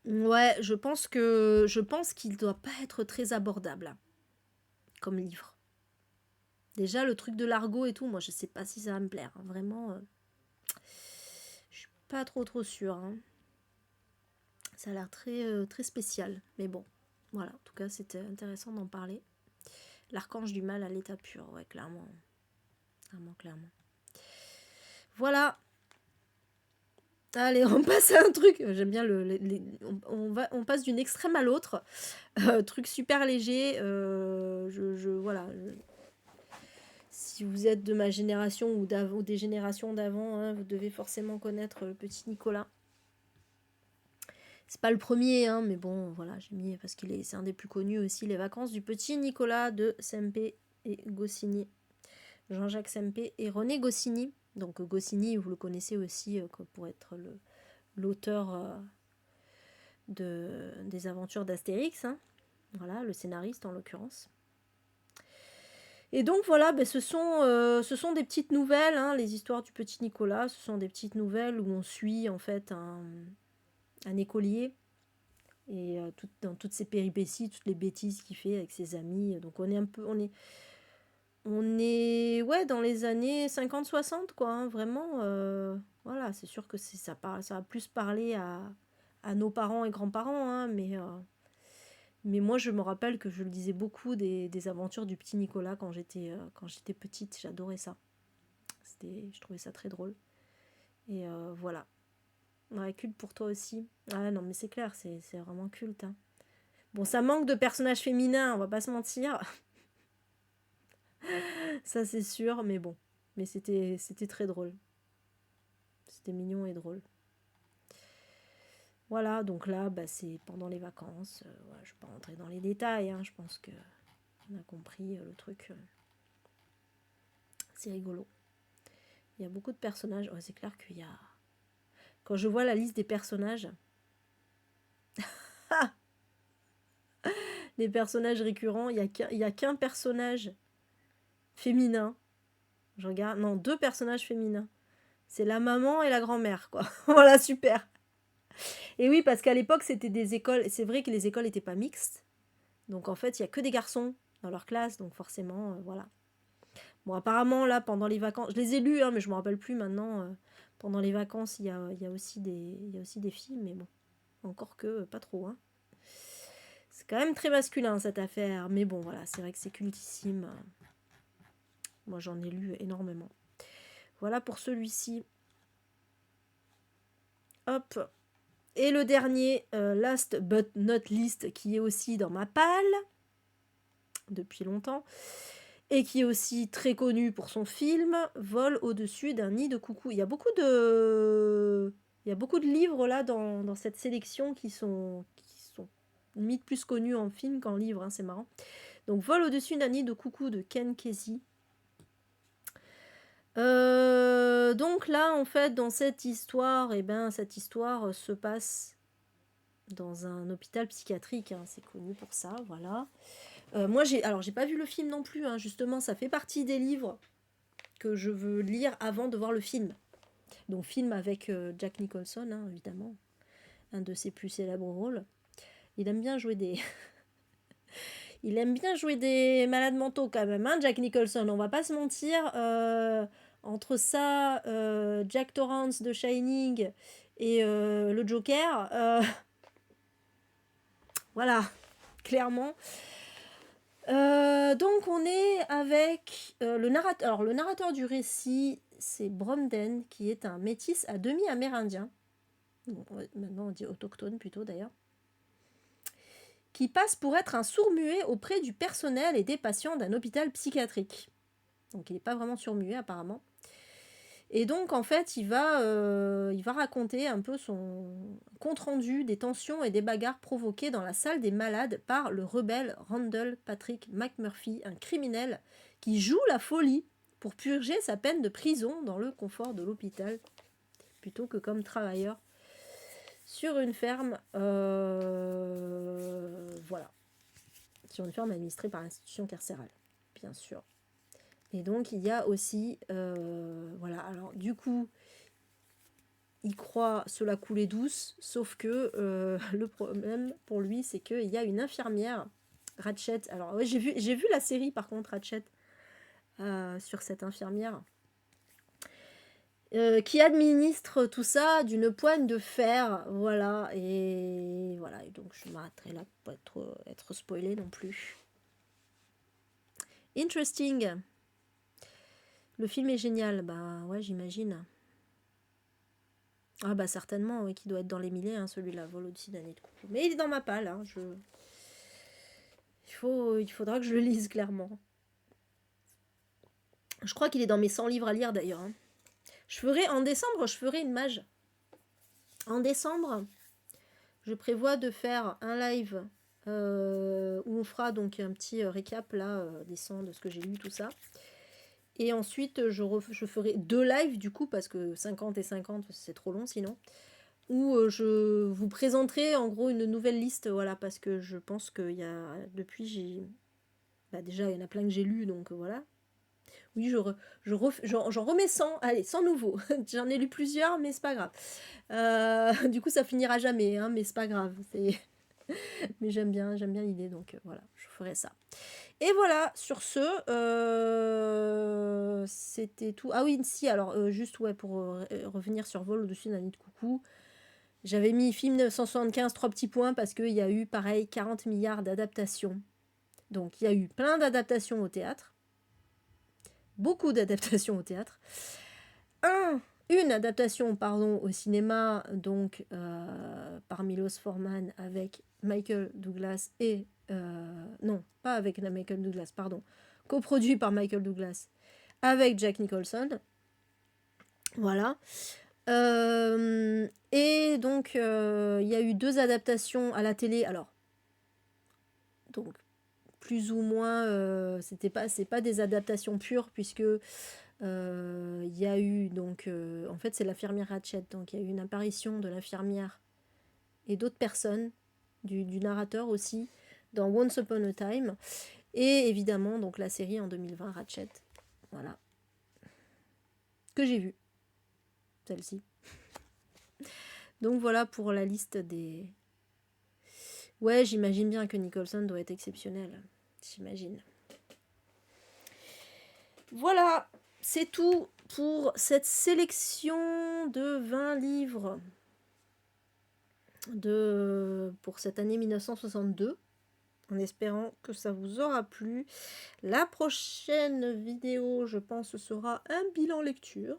S1: Ouais, je pense qu'il doit pas être très abordable comme livre. Déjà le truc de l'argot et tout, moi je sais pas si ça va me plaire, hein. Vraiment. Je suis pas trop sûre. Hein. Ça a l'air très spécial, mais bon, voilà. En tout cas, c'était intéressant d'en parler. L'archange du mal à l'état pur, ouais, clairement, clairement. Voilà. Allez, on passe à un truc. J'aime bien on passe d'une extrême à l'autre. Truc super léger. Voilà. Si vous êtes de ma génération ou des générations d'avant, hein, vous devez forcément connaître le petit Nicolas. C'est pas le premier, hein, mais bon, voilà, j'ai mis parce c'est un des plus connus aussi, Les Vacances du petit Nicolas de Sempe et Goscinny. Jean-Jacques Sempe et René Goscinny. Donc Goscinny, vous le connaissez aussi pour être l'auteur des aventures d'Astérix. Hein. Voilà, le scénariste en l'occurrence. Et donc voilà, ce sont des petites nouvelles, hein, les histoires du petit Nicolas. Ce sont des petites nouvelles où on suit en fait un écolier et dans toutes ses péripéties, toutes les bêtises qu'il fait avec ses amis. Donc on est ouais, dans les années 50-60 quoi, hein, vraiment. Voilà, c'est sûr que ça va plus parler à nos parents et grands-parents, hein, mais moi je me rappelle que je le disais beaucoup des aventures du petit Nicolas quand j'étais petite, j'adorais ça. Je trouvais ça très drôle. Et voilà. Ouais, culte pour toi aussi. Ah non mais c'est clair, c'est vraiment culte. Hein. Bon, ça manque de personnages féminins, on va pas se mentir. Ça c'est sûr, mais bon. Mais c'était très drôle. C'était mignon et drôle. Voilà, donc là, c'est pendant les vacances. Ouais, je ne vais pas rentrer dans les détails, hein, je pense qu'on a compris le truc. C'est rigolo. Il y a beaucoup de personnages. Ouais, c'est clair qu'il y a... Quand je vois la liste des personnages... les personnages récurrents, il n'y a qu'un personnage féminin. Je regarde... Non, 2 personnages féminins. C'est la maman et la grand-mère, quoi. Voilà, super. Et oui, parce qu'à l'époque, c'était des écoles... C'est vrai que les écoles n'étaient pas mixtes. Donc, en fait, il n'y a que des garçons dans leur classe. Donc, forcément, voilà. Bon, apparemment, là, pendant les vacances, je les ai lus, hein, mais je me rappelle plus maintenant. Pendant les vacances, il y a aussi des films, mais bon, encore que pas trop. Hein. C'est quand même très masculin cette affaire, mais bon, voilà, c'est vrai que c'est cultissime. Moi, j'en ai lu énormément. Voilà pour celui-ci. Hop. Et le dernier, last but not least, qui est aussi dans ma palle depuis longtemps, et qui est aussi très connu pour son film, Vol au-dessus d'un nid de coucou. Il y a beaucoup de livres là dans cette sélection qui sont limite plus connus en film qu'en livre, hein, c'est marrant. Donc Vol au-dessus d'un nid de coucou de Ken Kesey. Donc là, en fait, dans cette histoire, cette histoire se passe dans un hôpital psychiatrique, hein, c'est connu pour ça, voilà. Moi, j'ai pas vu le film non plus, hein, justement, ça fait partie des livres que je veux lire avant de voir le film. Donc film avec Jack Nicholson, hein, évidemment, un de ses plus célèbres rôles. Il aime bien jouer des... Il aime bien jouer des malades mentaux quand même, hein, Jack Nicholson, on va pas se mentir. Entre ça, Jack Torrance de Shining et le Joker, voilà, clairement. Donc on est avec le narrateur. Alors le narrateur du récit, c'est Bromden, qui est un métis à demi amérindien. Bon, maintenant on dit autochtone plutôt d'ailleurs. Qui passe pour être un sourd-muet auprès du personnel et des patients d'un hôpital psychiatrique. Donc il n'est pas vraiment sourd-muet apparemment. Et donc en fait il va raconter un peu son compte-rendu des tensions et des bagarres provoquées dans la salle des malades par le rebelle Randall Patrick McMurphy, un criminel qui joue la folie pour purger sa peine de prison dans le confort de l'hôpital, plutôt que comme travailleur sur une ferme, voilà, sur une ferme administrée par l'institution carcérale, bien sûr. Et donc il y a aussi, voilà, alors du coup, il croit cela couler douce, sauf que le problème pour lui, c'est qu'il y a une infirmière, Ratchet. Alors ouais, j'ai vu la série par contre, Ratchet, sur cette infirmière. Qui administre tout ça d'une poigne de fer, voilà, et donc je m'arrêterai là pour être spoilé non plus. Interesting. Le film est génial, bah ouais, j'imagine. Ah bah certainement, oui, qui doit être dans les milliers, hein, celui-là, Vol au-dessus d'un nid de coucou. Mais il est dans ma palle, hein, il faudra que je le lise, clairement. Je crois qu'il est dans mes 100 livres à lire, d'ailleurs. Hein. En décembre, je ferai une mage. En décembre, je prévois de faire un live où on fera donc un petit récap là, des 100, de ce que j'ai lu, tout ça. Et ensuite, je ferai 2 lives du coup, parce que 50 et 50, c'est trop long sinon. Où je vous présenterai en gros une nouvelle liste, voilà, parce que je pense qu'il y a, depuis, déjà, il y en a plein que j'ai lu, donc voilà. Oui, j'en remets 100, allez, 100 nouveaux. J'en ai lu plusieurs, mais c'est pas grave. Du coup, ça finira jamais, hein, mais c'est pas grave. Mais j'aime bien l'idée, donc voilà, je ferai ça. Et voilà, sur ce, c'était tout. Ah oui, si, alors juste ouais, pour revenir sur Vol au-dessus d'un nid de coucou, j'avais mis film 1975, 3 petits points, parce qu'il y a eu, pareil, 40 milliards d'adaptations. Donc il y a eu plein d'adaptations au théâtre, beaucoup d'adaptations au théâtre. Une adaptation, pardon, au cinéma, donc par Milos Forman avec Michael Douglas et... non, pas avec Michael Douglas, pardon. Coproduit par Michael Douglas avec Jack Nicholson. Voilà. Et donc, il y a eu 2 adaptations à la télé. Alors, donc, plus ou moins, c'est pas des adaptations pures, puisque il y a eu, donc, en fait, c'est l'infirmière Ratchet. Donc, il y a eu une apparition de l'infirmière et d'autres personnes, du narrateur aussi, dans Once Upon a Time. Et évidemment, donc, la série en 2020, Ratchet. Voilà. Que j'ai vue. Celle-ci. Donc voilà pour la liste des... Ouais, j'imagine bien que Nicholson doit être exceptionnel. J'imagine. Voilà, c'est tout pour cette sélection de 20 livres pour cette année 1962, en espérant que ça vous aura plu. La prochaine vidéo, je pense, sera un bilan lecture.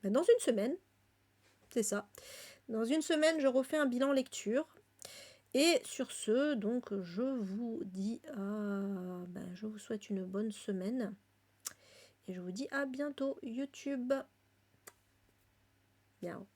S1: Dans une semaine, c'est ça. Dans une semaine, je refais un bilan lecture. Et sur ce, donc, je vous dis, je vous souhaite une bonne semaine. Et je vous dis à bientôt, YouTube. Miaou.